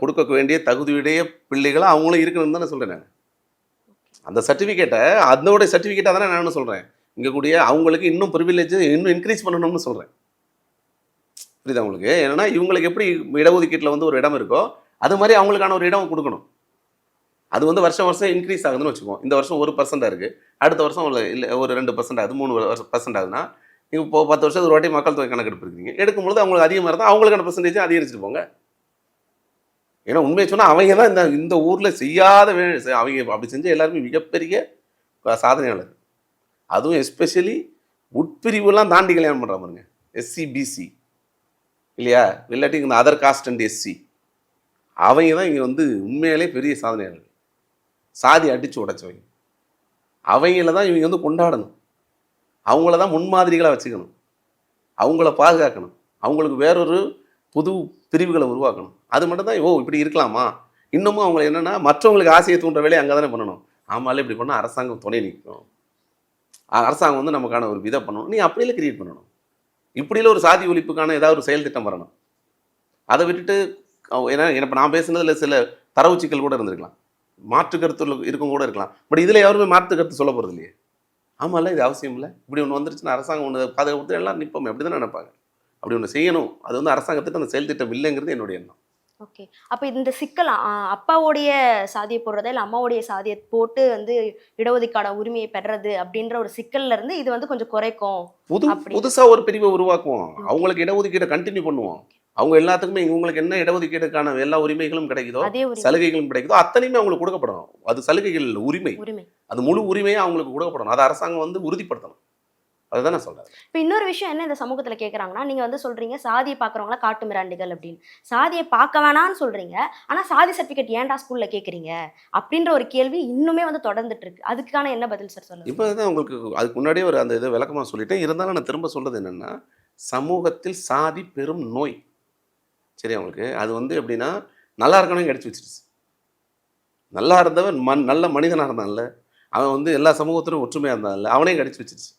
கொடுக்க வேண்டிய தகுதியுடைய பிள்ளைகளை அவங்களும் இருக்கணும்னு தானே சொல்கிறேன். நான் அந்த சர்டிஃபிகேட்டை அதோடைய சர்டிஃபிகேட்டாக தானே நான் சொல்கிறேன். இங்கே கூடிய அவங்களுக்கு இன்னும் ப்ரிவிலேஜ் இன்னும் இன்க்ரீஸ் பண்ணணும்னு சொல்கிறேன். புரியுதா உங்களுக்கு? ஏன்னா இவங்களுக்கு எப்படி இடஒதுக்கீட்டில் வந்து ஒரு இடம் இருக்கோ அது மாதிரி அவங்களுக்கான ஒரு இடம் கொடுக்கணும். அது வந்து வருஷம் வருஷம் இன்க்ரீஸ் ஆகுதுன்னு வச்சுக்கோம். இந்த வருஷம் 1% இருக்குது, அடுத்த வருஷம் இல்லை ஒரு 2% ஆகுது, 3% ஆகுதுன்னா இப்போ 10 வருஷத்துக்கு ஒரு வாட்டி மக்கள் தொகை கணக்கெடுப்பு இருக்கிறீங்க. எடுக்கும்பொழுது அவங்களுக்கு அதிகமாக இருந்தால் அவங்களுக்கான பெர்சன்டேஜ் அதிகரிச்சுட்டு போங்க. ஏன்னா உண்மையை சொன்னால் அவங்க தான் இந்த ஊரில் செய்யாத அவங்க அப்படி செஞ்ச எல்லாருமே மிகப்பெரிய சாதனையாளர். அதுவும் எஸ்பெஷலி உட்பிரிவுலாம் தாண்டி கல்யாணம் பண்ணுற பாருங்க, எஸ்சி பிசி இல்லையா, இல்லாட்டி இந்த அதர் காஸ்ட் அண்ட் எஸ்சி, அவங்க தான் இங்கே வந்து உண்மையிலே பெரிய சாதனையாளர்கள். சாதி அடித்து உடைச்சவங்க அவங்கள தான் இவங்க வந்து கொண்டாடணும். அவங்கள தான் முன்மாதிரிகளாக வச்சுக்கணும், அவங்கள பாதுகாக்கணும், அவங்களுக்கு வேறொரு புது பிரிவுகளை உருவாக்கணும். அது மட்டும் தான் இப்படி இருக்கலாமா. இன்னமும் அவங்க என்னன்னா மற்றவங்களுக்கு ஆசையை தூண்டுற வேலையை அங்கே தானே பண்ணணும். ஆமால இப்படி பண்ணால் அரசாங்கம் துணை நிற்கும், அரசாங்கம் வந்து நமக்கான ஒரு விதை பண்ணணும். நீ அப்படியில கிரியேட் பண்ணணும். இப்படியில ஒரு சாதி ஒழிப்புக்கான ஏதாவது ஒரு செயல் திட்டம் வரணும். அதை விட்டுட்டு ஏன்னா இப்போ நான் பேசுனதில் சில தரவு சிக்கல் கூட இருந்திருக்கலாம், மாற்று கருத்து இருக்கும் கூட இருக்கலாம். பட் இதில் யாருமே மாற்று கருத்து சொல்ல போகிறது இல்லையே. ஆமாம்ல இது அவசியம் இல்லை, இப்படி ஒன்று வந்துருச்சுன்னா அரசாங்கம் ஒன்று பாதுகாப்பு எல்லாம் நிற்போம் அப்படி தான் நினைப்பாங்க. அப்படி ஒன்று செய்யணும். அது வந்து அரசாங்கத்துக்கு அந்த செயல் திட்டம் இல்லைங்கிறது என்னுடைய எண்ணம். ஓகே. அப்ப இந்த சிக்கல் அப்பாவுடைய சாதியை போடுறதா இல்ல அம்மாவுடைய சாதியை போட்டு வந்து இடஒதுக்கீடான உரிமையை பெறது அப்படின்ற ஒரு சிக்கல்ல இருந்து இது வந்து கொஞ்சம் குறைக்கும். புதுசா ஒரு பிரிவை உருவாக்குவோம், அவங்களுக்கு இடஒதுக்கீடை கண்டினியூ பண்ணுவோம். அவங்க எல்லாத்துக்குமே இவங்களுக்கு என்ன இடஒதுக்கீடுக்கான எல்லா உரிமைகளும் கிடைக்குதோ, சலுகைகளும் கிடைக்குதோ அத்தனையுமே அவங்களுக்கு கொடுக்கப்படணும். அது சலுகைகள் உரிமை, அது முழு உரிமையை அவங்களுக்கு கொடுக்கப்படணும். அதை அரசாங்கம் வந்து உறுதிப்படுத்தணும். அதுதான் நான் சொல்றேன். இப்போ இன்னொரு விஷயம் என்ன இந்த சமூகத்துல கேட்குறாங்கன்னா, நீங்க வந்து சொல்றீங்க சாதியை பார்க்குறவங்கள காட்டு மிராண்டிகள் அப்படின்னு. சாதியை பார்க்க வேணாம்னு சொல்றீங்க, ஆனா சாதி சர்டிஃபிகேட் ஏன்டா ஸ்கூல்ல கேட்குறீங்க அப்படின்ற ஒரு கேள்வி இன்னுமே வந்து தொடர்ந்துட்டு இருக்கு. அதுக்கான என்ன பதில் சார் சொல்லுங்க? இப்போ தான் உங்களுக்கு அதுக்கு முன்னாடியே ஒரு அந்த இது விளக்கமாக சொல்லிட்டேன். இருந்தாலும் நான் திரும்ப சொல்றது என்னன்னா, சமூகத்தில் சாதி பெரும் நோய். சரி, அவங்களுக்கு அது வந்து எப்படின்னா நல்லா இருக்கணும் கிடைச்சி வச்சிருச்சு. நல்லா இருந்தவன் நல்ல மனிதனாக இருந்தான்ல, அவன் வந்து எல்லா சமூகத்திலும் ஒற்றுமையாக இருந்தான்ல, அவனையும் கிடைச்சி வச்சிருச்சு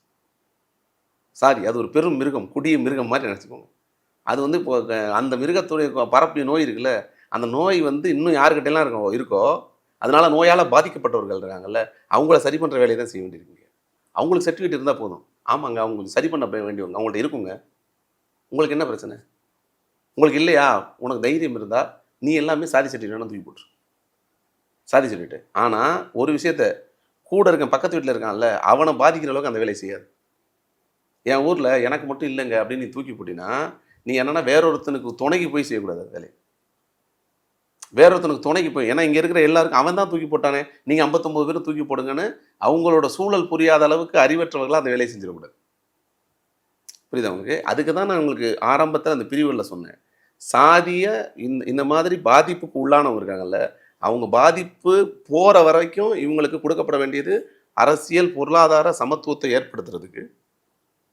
சாரி. அது ஒரு பெரும் மிருகம், கொடிய மிருகம் மாதிரி நினச்சிக்கோங்க. அது வந்து இப்போ அந்த மிருகத்துடைய பரப்பிய நோய் இருக்குல்ல, அந்த நோய் வந்து இன்னும் யாருக்கிட்டலாம் இருக்கோ அதனால நோயால் பாதிக்கப்பட்டவர்கள் இருக்காங்கல்ல, அவங்கள சரி பண்ணுற வேலையை தான் செய்ய வேண்டியிருக்கீங்க. அவங்களுக்கு சர்டிஃபிகேட் இருந்தால் போதும். ஆமாங்க, அவங்க சரி பண்ண வேண்டியவங்க அவங்கள்ட்ட இருக்குங்க. உங்களுக்கு என்ன பிரச்சனை? உங்களுக்கு இல்லையா? உனக்கு தைரியம் இருந்தால் நீ எல்லாமே சாதி சர்டிஃபிகேட் தூக்கி போட்டுரு, சாதி சர்டிஃபிகேட். ஆனால் ஒரு விஷயத்த கூட இருக்க பக்கத்து வீட்டில் இருக்கான்ல, அவனை பாதிக்கிற அளவுக்கு அந்த வேலையை செய்யாது. என் ஊரில் எனக்கு மட்டும் இல்லைங்க அப்படின்னு நீ தூக்கி போட்டினா, நீ என்னன்னா வேறொருத்தனுக்கு துணைக்கு போய் செய்யக்கூடாது அந்த வேலையை. வேறொருத்தனுக்கு துணைக்கு போய், ஏன்னா இங்கே இருக்கிற எல்லாருக்கும் அவன் தான் தூக்கி போட்டானே, நீங்கள் 59 பேரும் தூக்கி போடுங்கன்னு அவங்களோட சூழல் புரியாத அளவுக்கு அறிவற்றவர்களாக அந்த வேலையை செஞ்சிடக்கூடாது. புரியுதா உங்களுக்கு? அதுக்கு தான் நான் உங்களுக்கு ஆரம்பத்தில் அந்த பிரிவுகளில் சொன்னேன். சாதிய இந்த மாதிரி பாதிப்புக்கு உள்ளானவங்க இருக்காங்கல்ல, அவங்க பாதிப்பு போகிற வரைக்கும் இவங்களுக்கு கொடுக்கப்பட வேண்டியது அரசியல் பொருளாதார சமத்துவத்தை ஏற்படுத்துறதுக்கு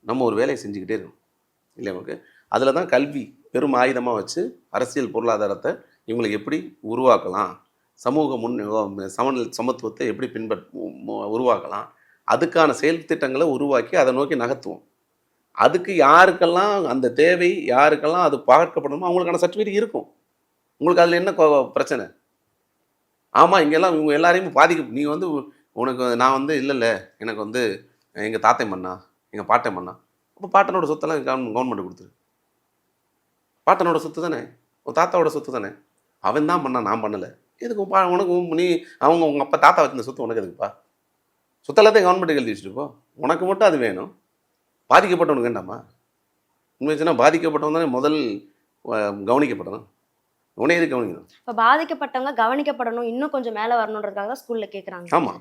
நம்ம ஒரு வேலையை செஞ்சுக்கிட்டே இருக்கணும் இல்லையா உங்களுக்கு? அதில் தான் கல்வி பெரும் ஆயுதமாக வச்சு அரசியல் பொருளாதாரத்தை இவங்களுக்கு எப்படி உருவாக்கலாம், சமூக சமத்துவத்தை எப்படி உருவாக்கலாம், அதுக்கான செயல் திட்டங்களை உருவாக்கி அதை நோக்கி நகர்த்துவோம். அதுக்கு யாருக்கெல்லாம் அந்த தேவை, யாருக்கெல்லாம் அது பார்க்கப்படணுமோ அவங்களுக்கான சர்டிஃபிகேட் இருக்கும். உங்களுக்கு அதில் என்ன பிரச்சனை? ஆமாம், இங்கெல்லாம் இவங்க எல்லாரையும் நீங்கள் வந்து உனக்கு நான் வந்து இல்லை எனக்கு வந்து எங்கள் தாத்தை மண்ணா, எங்கள் பாட்டை மண்ணா, அப்போ பாட்டனோட சொத்தெல்லாம் கவர்மெண்ட் கொடுத்துரு. பாட்டனோட சொத்து தானே, உன் தாத்தாவோட சொத்து தானே, அவன் தான் பண்ணான், நான் பண்ணலை. எதுக்கு உனக்கு நீ உங்கள் அப்பா தாத்தா வச்சிருந்த சொத்து உனக்கு எதுக்குப்பா? சொத்தெல்லாத்தையும் கவர்மெண்ட்டுக்கு எழுதி வச்சுட்டுப்போ, உனக்கு மட்டும் அது வேணும். பாதிக்கப்பட்டவனுக்கு வேண்டாமா? உண்மைச்சுன்னா பாதிக்கப்பட்டவன் தானே முதல் கவனிக்கப்படணும். உடனே எது கவனிக்கணும்? இப்போ பாதிக்கப்பட்டவங்க கவனிக்கப்படணும், இன்னும் கொஞ்சம் மேலே வரணுன்றதுக்காக தான் ஸ்கூலில் கேட்குறாங்க. ஆமாம்,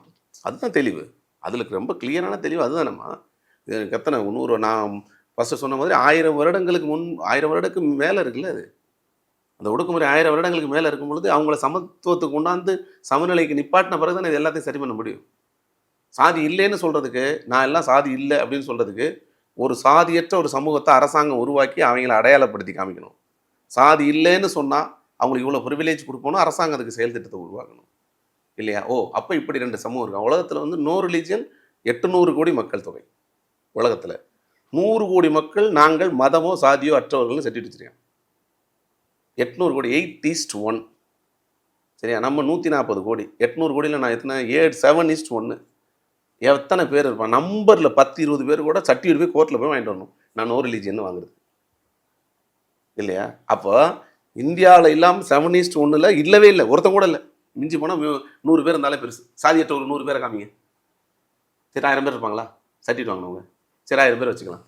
அதுதான் தெளிவு. அதில் ரொம்ப கிளியரான தெளிவு அதுதானம்மா. எத்தனை 100 நான் ஃபஸ்ட்டு சொன்ன மாதிரி 1000 வருடங்களுக்கு 1000 வருடத்துக்கு மேலே இருக்குல்ல அது. அந்த ஒடுக்குமுறை 1000 வருடங்களுக்கு மேலே இருக்கும் பொழுது அவங்கள சமத்துவத்துக்கு கொண்டாந்து சமநிலைக்கு நிப்பாட்டின பிறகு தான் இது எல்லாத்தையும் சரி பண்ண முடியும். சாதி இல்லைன்னு சொல்கிறதுக்கு, நான் எல்லாம் சாதி இல்லை அப்படின்னு சொல்கிறதுக்கு, ஒரு சாதியற்ற ஒரு சமூகத்தை அரசாங்கம் உருவாக்கி அவங்கள அடையாளப்படுத்தி காமிக்கணும். சாதி இல்லைன்னு சொன்னால் அவங்களுக்கு இவ்வளோ ப்ரிவிலேஜ் கொடுக்கணும், அரசாங்கம் அதுக்கு செயல் திட்டத்தை உருவாக்கணும் இல்லையா? அப்போ இப்படி 2 சமூகம் இருக்கும். உலகத்தில் வந்து நோ ரிலீஜியன் 800 கோடி மக்கள் தொகை. உலகத்தில் 100 கோடி மக்கள் நாங்கள் மதமோ சாதியோ அற்றவர்கள்னு செட்டிட்டு வச்சுருக்கேன். 800 கோடி 8:1 சரியா? நம்ம 140 கோடி. 800 கோடியில் நான் எத்தனை 7:1 எத்தனை பேர் இருப்பான்? நம்பரில் 10-20 பேர் கூட சர்டிஃபிகேட் போய் கோர்ட்டில் போய் வாங்கிட்டு வரணும், நான் நோ ரிலீஜியன் வாங்குறது இல்லையா? அப்போ இந்தியாவில் இல்லாமல் 7:1 இல்லவே இல்லை, ஒருத்தன் கூட இல்லை. மிஞ்சி போனால் 100 பேர் இருந்தாலே பெருசு. சாதியற்ற ஒரு 100 பேரை காமிங்க. சரி, 1000 பேர் இருப்பாங்களா சர்டிஃபிகேட் வாங்கினவங்க? சரி, 1000 பேர் வச்சுக்கலாம்.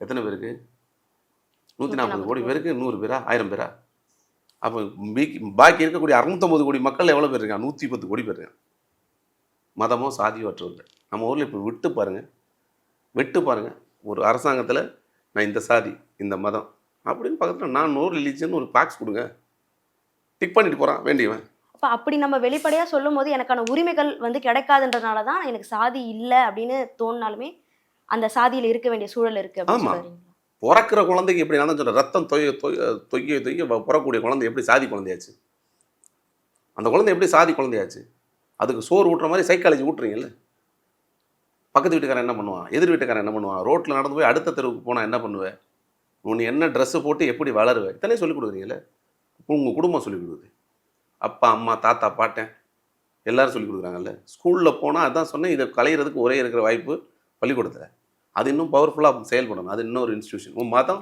எத்தனை பேருக்கு? 140 கோடி பேருக்கு 100 பேரா 1000 பேரா? அப்போ பாக்கி இருக்கக்கூடிய 650 கோடி மக்கள் எவ்வளோ பேர் இருக்காங்க? 110 கோடி பேர் இருக்காங்க, மதமோ சாதியோ அற்றவர்கள். நம்ம ஊரில் இப்போ விட்டு பாருங்கள் ஒரு அரசாங்கத்தில் நான் இந்த சாதி இந்த மதம் அப்படின்னு பக்கத்தில் நான் நோ ரிலீஜன் ஒரு பாக்ஸ் கொடுங்க, டிக் பண்ணிட்டு போகிறான் வேண்டியவன். அப்போ அப்படி நம்ம வெளிப்படையாக சொல்லும் போது எனக்கான உரிமைகள் வந்து கிடைக்காதுன்றதுனால தான் எனக்கு சாதி இல்லை அப்படின்னு தோணினாலுமே அந்த சாதியில இருக்க வேண்டிய சூழல் இருக்கு அப்படின்னு ஆமா. சொல்றீங்க. பிறக்கிற குழந்தைக்கு எப்படி நான் தான் சொல்றேன், ரத்தம் தொய்ய தொய்ய பிறக்கக்கூடிய குழந்தை எப்படி சாதி குழந்தையாச்சு? அந்த குழந்தை எப்படி சாதி குழந்தையாச்சு? அதுக்கு சோறு ஊட்டுற மாதிரி சைக்காலஜி ஊட்டுறீங்கல்ல. பக்கத்து வீட்டுக்காரன் என்ன பண்ணுவான்? எதிர் வீட்டுக்காரன் என்ன பண்ணுவான்? ரோட்ல நடந்து போய் அடுத்த தெருவுக்கு போனா என்ன பண்ணுவ? நீ என்ன ட்ரெஸ் போட்டு எப்படி வளருவ? இத்தனையும் சொல்லிக் கொடுக்குறீங்கல்ல. உங்க குடும்பம் சொல்லிக் கொடுக்குது. அப்பா, அம்மா, தாத்தா, பாட்டன் எல்லாரும் சொல்லிக் கொடுக்குறாங்கல்ல. ஸ்கூல்ல போனா அதான் சொன்னேன், இத களையிறதுக்கு ஒரே இருக்கிற வாய்ப்பு பள்ளிக்கூடத்துல. அது இன்னும் பவர்ஃபுல்லா செயல்படணும். அது இன்னொரு இன்ஸ்டிடியூஷன். உன் மதம்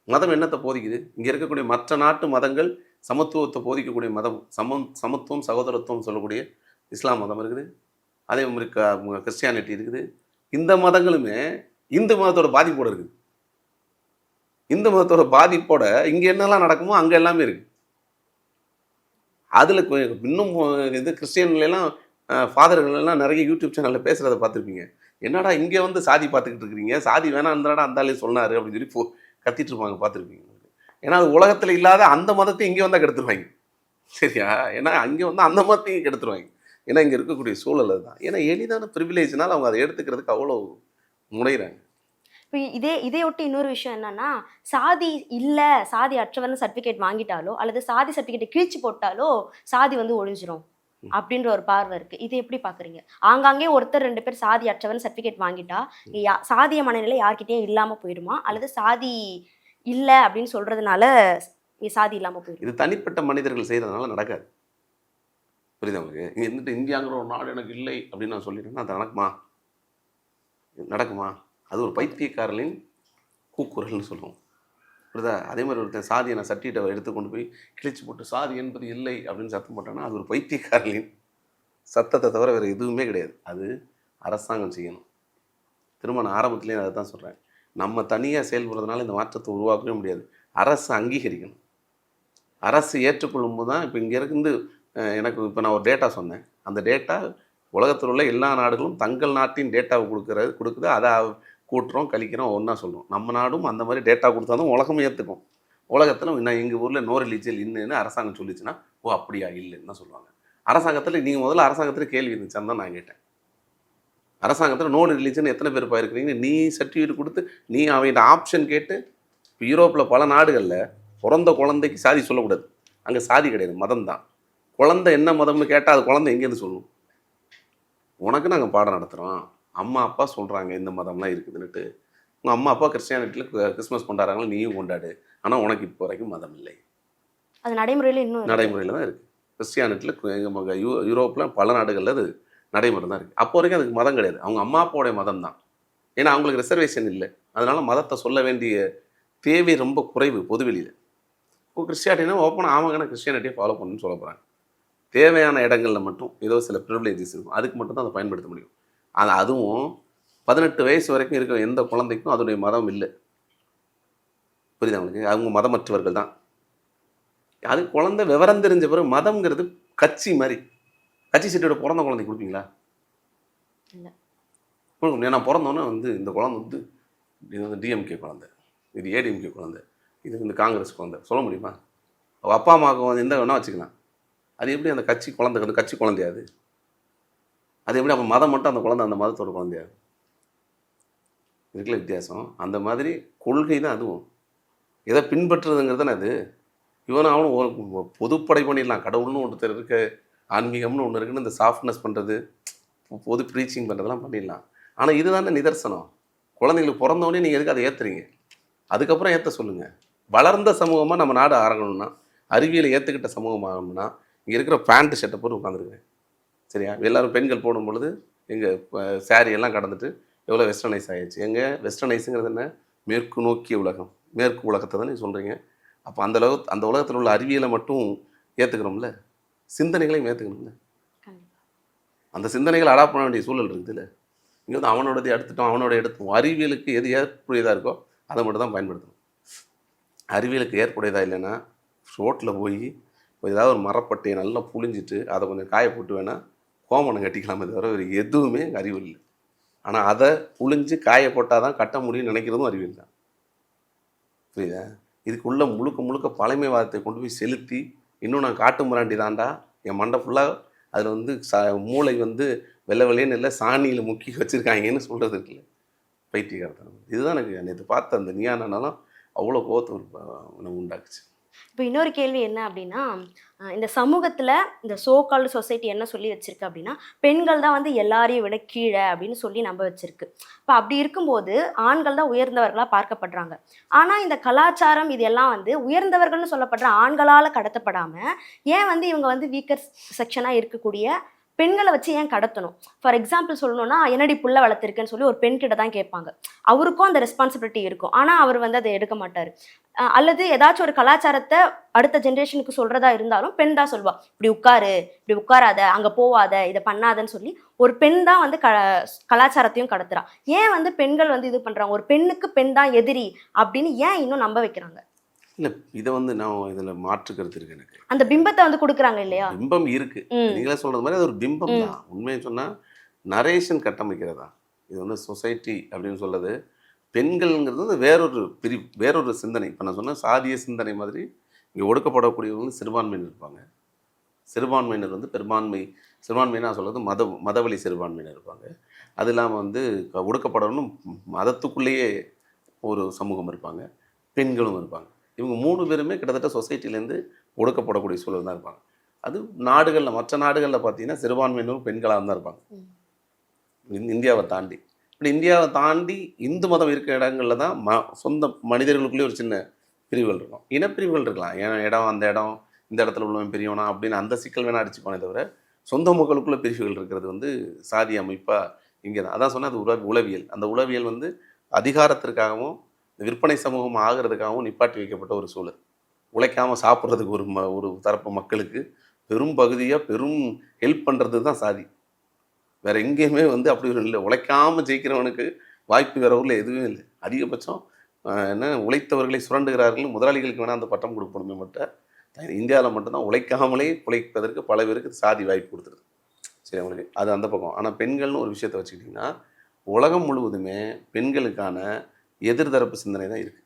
மதம் என்னத்தை போதிக்குது? இங்க இருக்கக்கூடிய மற்ற நாட்டு மதங்கள் சமத்துவத்தை போதிக்கக்கூடிய மதம். சமத்துவம், சகோதரத்துவம் சொல்லக்கூடிய இஸ்லாம் மதம் இருக்குது. அதே மாதிரி கிறிஸ்டியானிட்டி இருக்குது. இந்த மதங்களுமே இந்து மதத்தோட பாதிப்போட இருக்குது. இந்து மதத்தோட பாதிப்போட இங்க என்னெல்லாம் நடக்குமோ அங்க எல்லாமே இருக்கு. அதுல இன்னும் இது கிறிஸ்டியன்லாம் ஃபாதர்கள் எல்லாம் நிறைய யூடியூப் சேனல்ல பேசுறத பார்த்துருப்பீங்க. என்னடா இங்க வந்து சாதி பார்த்துக்கிட்டு இருக்கிறீங்க, சாதி வேணாம் இருந்தாடா அந்தாலே சொன்னாரு அப்படின்னு சொல்லி கத்திட்டு இருப்பாங்க, பார்த்துருப்பீங்க. ஏன்னா அது உலகத்துல இல்லாத அந்த மதத்தை இங்கே வந்தால் கெடுத்துருவாங்க. சரியா? ஏன்னா அங்கே வந்து அந்த மதத்தையும் கெடுத்துருவாங்க. ஏன்னா இங்கே இருக்கக்கூடிய சூழல் அதுதான். ஏன்னா எளிதான ப்ரிவிலேஜ்னால அவங்க அதை எடுத்துக்கிறதுக்கு அவ்வளோ முனைகிறாங்க. இப்போ இதையொட்டி இன்னொரு விஷயம் என்னன்னா, சாதி இல்ல, சாதி அற்றவர்னு சர்டிஃபிகேட் வாங்கிட்டாலோ அல்லது சாதி சர்டிஃபிகேட்டை கிழிச்சு போட்டாலோ சாதி வந்து ஒழிஞ்சிரும் அப்படின்ற ஒரு பார்வை இருக்கு. இது எப்படி பாக்குறீங்க? ஆங்காங்கே ஒருத்தர் 2 பேர் சாதி அற்றவர்னு சர்டிஃபிகேட் வாங்கிட்டா சாதிய மனநிலை யார்கிட்டயும் இல்லாம போயிடுமா? அல்லது சாதி இல்ல அப்படின்னு சொல்றதுனால சாதி இல்லாம போயிடும்? இது தனிப்பட்ட மனிதர்கள் செய்கிறதுனால நடக்காது. புரியுதா உங்களுக்கு? இங்கே இருந்துட்டு இந்தியாங்கிற ஒரு நாடு எனக்கு இல்லை அப்படின்னு நான் சொல்லிட்டேன்னா அது நடக்குமா? நடக்குமா? அது ஒரு பைத்தியக்காரர்களின் கூக்குரல்னு சொல்லுவோம். புரியுதா? அதே மாதிரி ஒருத்தன் சாதியை நான் சர்டிஃபிகேட்டை எடுத்து கொண்டு போய் கிழிச்சு போட்டு சாதி என்பது இல்லை அப்படின்னு சத்தம் போட்டான்னா அது ஒரு பைத்தியக்காரர்களின் சத்தத்தை தவிர வேறு எதுவுமே கிடையாது. அது அரசாங்கம் செய்யணும். திரும்ப நான் ஆரம்பத்துலேயே அதை தான் சொல்கிறேன். நம்ம தனியாக செயல்படுறதுனால இந்த மாற்றத்தை உருவாக்கவே முடியாது. அரசு அங்கீகரிக்கணும். அரசு ஏற்றுக்கொள்ளும் போது தான் இப்போ இங்கே இருந்து எனக்கு இப்போ நான் ஒரு டேட்டா சொன்னேன். அந்த டேட்டா உலகத்தில் உள்ள எல்லா நாடுகளும் தங்கள் நாட்டின் டேட்டாவை கொடுக்குது. அதை கூட்டுறோம், கழிக்கிறோம், ஒன்றா சொல்கிறோம். நம்ம நாடும் அந்த மாதிரி டேட்டா கொடுத்தா தான் உலகமும் ஏற்றுக்கும். உலகத்தில் இன்னும் எங்கள் ஊரில் நோ ரிலீஜியல் இன்னுன்னு அரசாங்கம் சொல்லிச்சுன்னா ஓ அப்படியா இல்லைன்னு தான் சொல்லுவாங்க. அரசாங்கத்தில் நீங்கள் முதல்ல அரசாங்கத்தில் கேள்வி இருந்துச்சான்னு தான் நான் கேட்டேன். அரசாங்கத்தில் நோ ரிலீஜன் எத்தனை பேர் போயிருக்கிறீங்க? நீ சர்டிஃபிகேட் கொடுத்து நீ அவன் ஆப்ஷன் கேட்டு இப்போ யூரோப்பில் பல நாடுகளில் பிறந்த குழந்தைக்கு சாதி சொல்லக்கூடாது. அங்கே சாதி கிடையாது, மதம் தான். குழந்தை என்ன மதம்னு கேட்டால் அது குழந்தை எங்கேருந்து சொல்லணும்? உனக்கு நாங்கள் பாடம் நடத்துகிறோம், அம்மா அப்பா சொல்கிறாங்க இந்த மதம்லாம் இருக்குதுன்னுட்டு. உங்கள் அம்மா அப்பா கிறிஸ்டியானிட்டியில் கிறிஸ்மஸ் கொண்டாடுறாங்களோ நீயும் கொண்டாடு, ஆனால் உனக்கு இப்போ வரைக்கும் மதம் இல்லை. அது நடைமுறையில் இன்னும் நடைமுறையில் தான் இருக்குது. கிறிஸ்டியானிட்டியில் எங்கள் யூரோப்பில் பல நாடுகளில் அது நடைமுறை தான் இருக்குது. அப்போ வரைக்கும் அதுக்கு மதம் கிடையாது. அவங்க அம்மா அப்பாவோடைய மதம் தான். ஏன்னா அவங்களுக்கு ரிசர்வேஷன் இல்லை. அதனால் மதத்தை சொல்ல வேண்டிய தேவை ரொம்ப குறைவு பொதுவெளியில். இப்போ கிறிஸ்டியானிட்டினா ஓப்பனாக ஆமாங்க நான் கிறிஸ்டியானிட்டியை ஃபாலோ பண்ணணும்னு சொல்ல போகிறாங்க. தேவையான இடங்களில் மட்டும் ஏதோ சில ப்ரிவிலேஜஸ் இருக்கும், அதுக்கு மட்டும் தான் அதை பயன்படுத்த முடியும். அதுவும் 18 வயசு வரைக்கும் இருக்கிற எந்த குழந்தைக்கும் அதனுடைய மதம் இல்லை. புரியுது அவங்களுக்கு? அவங்க மதமற்றவர்கள் தான். அது குழந்தை விவரம் தெரிஞ்ச பிறகு மதம்ங்கிறது கட்சி மாதிரி. கட்சி சீட்டோட பிறந்த குழந்தைக்கு கொடுப்பீங்களா? இல்லை. நான் பிறந்தோன்னே வந்து இந்த குழந்தை வந்து இது வந்து டிஎம்கே குழந்தை, இது ஏடிஎம்கே குழந்தை, இது வந்து காங்கிரஸ் குழந்தை சொல்ல முடியுமா? அவள் அப்பா அம்மாவுக்கு வந்து எந்த வேணால் வச்சுக்கலாம். அது எப்படி அந்த கட்சி குழந்தை அந்த கட்சி குழந்தையாது? அது எப்படி அப்போ மதம் மட்டும் அந்த குழந்தை அந்த மதத்தோட குழந்தையாது? இருக்குல்ல வித்தியாசம். அந்த மாதிரி கொள்கை தான் அதுவும். எதை பின்பற்றுறதுங்கிறது தானே அது. இவனும் அவனும் ஒரு பொதுப்படை பண்ணிடலாம். கடவுள்னு ஒருத்தர் இருக்க, ஆன்மீகம்னு ஒன்று இருக்குன்னு இந்த சாஃப்ட்னஸ் பண்ணுறது, பொது ப்ரீச்சிங் பண்ணுறதெல்லாம் பண்ணிடலாம். ஆனால் இதுதானே நிதர்சனம். குழந்தைங்களுக்கு பிறந்தவொடனே நீங்கள் எதுக்கு அதை ஏற்றுறீங்க? அதுக்கப்புறம் ஏற்ற சொல்லுங்கள். வளர்ந்த சமூகமாக நம்ம நாடு ஆரங்கணும்னா, அறிவியலை ஏற்றுக்கிட்ட சமூகம் ஆகணும்னா, இங்கே இருக்கிற பேண்ட் ஷர்ட்டை போட்டு உட்காந்துருக்கேன். சரியா? எல்லோரும் பெண்கள் போடும் பொழுது எங்கள் சாரி எல்லாம் கடந்துட்டு எவ்வளோ வெஸ்டர்னைஸ் ஆகிடுச்சு. எங்கள் வெஸ்டர்னைஸுங்கிறது என்ன? மேற்கு நோக்கிய உலகம், மேற்கு உலகத்தை தானே சொல்கிறீங்க. அப்போ அந்த உலகத்தில் உள்ள அறிவியலை மட்டும் ஏற்றுக்கிறோம்ல, சிந்தனைகளையும் ஏற்றுக்கணும்ல. அந்த சிந்தனைகளை அடாப்ட் பண்ண வேண்டிய சூழல் இருக்குதுல்ல. இங்கே வந்து அவனோடது எடுத்துட்டோம், அவனோட எடுத்தோம். அறிவியலுக்கு எது ஏற்புடையதாக இருக்கோ அதை மட்டும் தான் பயன்படுத்தணும். அறிவியலுக்கு ஏற்புடையதாக இல்லைன்னா ரோட்டில் போய் ஏதாவது ஒரு மரப்பட்டையை நல்லா புழிஞ்சிட்டு அதை கொஞ்சம் காய போட்டு வேணால் கோமணம் கட்டிக்கலாமே தவிர வேறு எதுவுமே எங்கள் அறிவு இல்லை. ஆனால் அதை புழிஞ்சு காய போட்டால் தான் கட்ட முடியும்னு நினைக்கிறதும் அறிவியல் தான். புரியுதா? இதுக்குள்ளே முழுக்க பழமைவாதத்தை கொண்டு போய் செலுத்தி இன்னும் நான் காட்டு முராண்டி தாண்டா, என் மண்டை ஃபுல்லாக அதில் வந்து மூளை வந்து வெள்ளை வெள்ளையன்னு இல்லை சாணியில் முக்கி வச்சுருக்காங்கன்னு சொல்கிறது இருக்குல்ல, பைத்தியக்காரத்தனம். இதுதான் எனக்கு நேற்று பார்த்த அந்த நியானாலும் அவ்வளோ கோவத்தை உண்டாக்குச்சு. இப்போ இன்னொரு கேள்வி என்ன அப்படின்னா, இந்த சமூகத்துல இந்த சோ கால்டு சொசைட்டி என்ன சொல்லி வச்சிருக்கு அப்படின்னா, பெண்கள் தான் வந்து எல்லாரையும் விட கீழ அப்படின்னு சொல்லி நம்ப வச்சிருக்கு. இப்ப அப்படி இருக்கும்போது, ஆண்கள் தான் உயர்ந்தவர்களா பார்க்கப்படுறாங்க. ஆனா இந்த கலாச்சாரம் இது எல்லாம் வந்து உயர்ந்தவர்கள்னு சொல்லப்படுற ஆண்களால கடத்தப்படாம, ஏன் வந்து இவங்க வந்து வீக்கர் செக்ஷனா இருக்கக்கூடிய பெண்கள வச்சு ஏன் கடத்தணும்? ஃபார் எக்ஸாம்பிள் சொல்லணும்னா, "என்னடி புள்ள வளர்த்துருக்கன்னு" சொல்லி ஒரு பெண் கிட்ட தான் கேட்பாங்க. அவருக்கும் அந்த ரெஸ்பான்சிபிலிட்டி இருக்கும். ஆனா அவர் வந்து அத எடுக்க மாட்டாரு. அல்லது ஏதாச்சும் ஒரு கலாச்சாரத்த அடுத்த ஜெனரேஷனுக்கு சொல்றதா இருந்தாலும் பெண் தான் சொல்வா. "இப்படி உட்காரு, இப்படி உட்காராத, அங்க போவாத, இத பண்ணாதன்னு" சொல்லி ஒரு பெண் தான் வந்து கலாச்சாரத்தையும் கடத்துறா. ஏன் வந்து பெண்கள் வந்து இது பண்றாங்க? ஒரு பெண்ணுக்கு பெண் தான் எதிரி அப்படின்னு ஏன் இன்னும் நம்ப வைக்கிறாங்க? இல்லை, இதை நான் இதில் மாற்று கருத்து இருக்கு எனக்கு. அந்த பிம்பத்த வந்து குடுக்குறாங்க இல்லையா? பிம்பம் இருக்கு. ம். நீங்களே சொல்றது மாதிரி அது ஒரு பிம்பம் ம். தான். உண்மையை சொன்னால் நரேஷன் கட்டமைக்கிறதா இது சொசைட்டி அப்படின்னு சொல்றது. பெண்கள்ங்கிறது வேறொரு சிந்தனை. இப்போ நான் சொன்ன சாதிய சிந்தனை மாதிரி இங்கே ஒடுக்கப்படக்கூடியவங்க சிறுபான்மையினர் இருப்பாங்க. சிறுபான்மையினர் சிறுபான்மையினர் நான் சொல்கிறது மதவழி சிறுபான்மையினர் இருப்பாங்க. அது இல்லாமல் ஒடுக்கப்படணும் மதத்துக்குள்ளேயே ஒரு சமூகம் இருப்பாங்க, பெண்களும் இருப்பாங்க. இவங்க 3 பேருமே கிட்டத்தட்ட சொசைட்டிலேருந்து ஒடுக்கப்படக்கூடிய சூழல் தான் இருப்பாங்க. அது மற்ற நாடுகளில் பார்த்தீங்கன்னா சிறுபான்மையினரும் பெண்களாக தான் இருப்பாங்க. இந்தியாவை தாண்டி. இப்படி இந்தியாவை தாண்டி இந்து மதம் இருக்கிற இடங்களில் தான் சொந்த மனிதர்களுக்குள்ளேயே ஒரு சின்ன பிரிவுகள் இருக்கும். இனப்பிரிவுகள் இருக்கலாம். அந்த இடம் இந்த இடத்துல உள்ளவன் பெரியவனா அப்படின்னு அந்த சிக்கல் வேணா அடிச்சுப்பானே தவிர, சொந்த மக்களுக்குள்ள பிரிவுகள் இருக்கிறது சாதி அமைப்பாக இங்கே தான். அதான் சொன்னால் அது உளவியல். அந்த உளவியல் அதிகாரத்திற்காகவும் விற்பனை சமூகம் ஆகிறதுக்காகவும் நிப்பாட்டி வைக்கப்பட்ட ஒரு சூழல். உழைக்காமல் சாப்பிட்றதுக்கு ஒரு தரப்பு மக்களுக்கு பெரும் பகுதியாக பெரும் ஹெல்ப் பண்ணுறது தான் சாதி. வேறு எங்கேயுமே அப்படி ஒரு இல்லை. உழைக்காமல் ஜெயிக்கிறவனுக்கு வாய்ப்பு வேறு ஊரில் எதுவுமே இல்லை. அதிகபட்சம் உழைத்தவர்களை சுரண்டுகிறார்கள், முதலாளிகளுக்கு வேணால் அந்த பட்டம் கொடுக்கணுமே மட்டும். இந்தியாவில் மட்டும்தான் உழைக்காமலே உழைப்பதற்கு பல பேருக்கு சாதி வாய்ப்பு கொடுத்துருது. சரி, அவங்களுக்கு அது அந்த பக்கம். ஆனால் பெண்கள்னு ஒரு விஷயத்தை வச்சுக்கிட்டிங்கன்னா உலகம் முழுவதுமே பெண்களுக்கான எதிர்தரப்பு சிந்தனை தான் இருக்குது.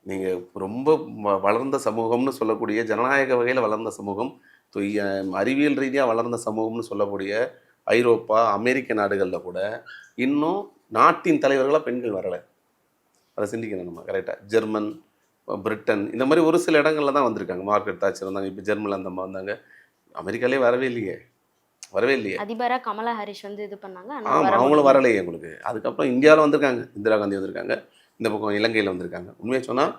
நீங்கள் ரொம்ப வளர்ந்த சமூகம்னு சொல்லக்கூடிய ஜனநாயக வகையில் வளர்ந்த சமூகம், அறிவியல் ரீதியாக வளர்ந்த சமூகம்னு சொல்லக்கூடிய ஐரோப்பா, அமெரிக்க நாடுகளில் கூட இன்னும் நாட்டின் தலைவர்களாக பெண்கள் வரலை. அதை சிந்திக்கணும் நம்ம கரெக்டாக. ஜெர்மன், பிரிட்டன் இந்த மாதிரி ஒரு சில இடங்களில் தான் வந்திருக்காங்க. மார்கரெட் தாட்சர் வந்தாங்க, இப்போ ஜெர்மனில் அந்த வந்தாங்க. அமெரிக்காலே வரவே இல்லையே. அதிபரா கமலா ஹாரிஸ் இது பண்ணாங்க. ஆமாம், அவங்களும் வரலையே உங்களுக்கு. அதுக்கப்புறம் இந்தியாவில் வந்திருக்காங்க, இந்திரா காந்தி வந்திருக்காங்க, இந்த பக்கம் இலங்கையில் வந்திருக்காங்க. உண்மையை சொன்னால்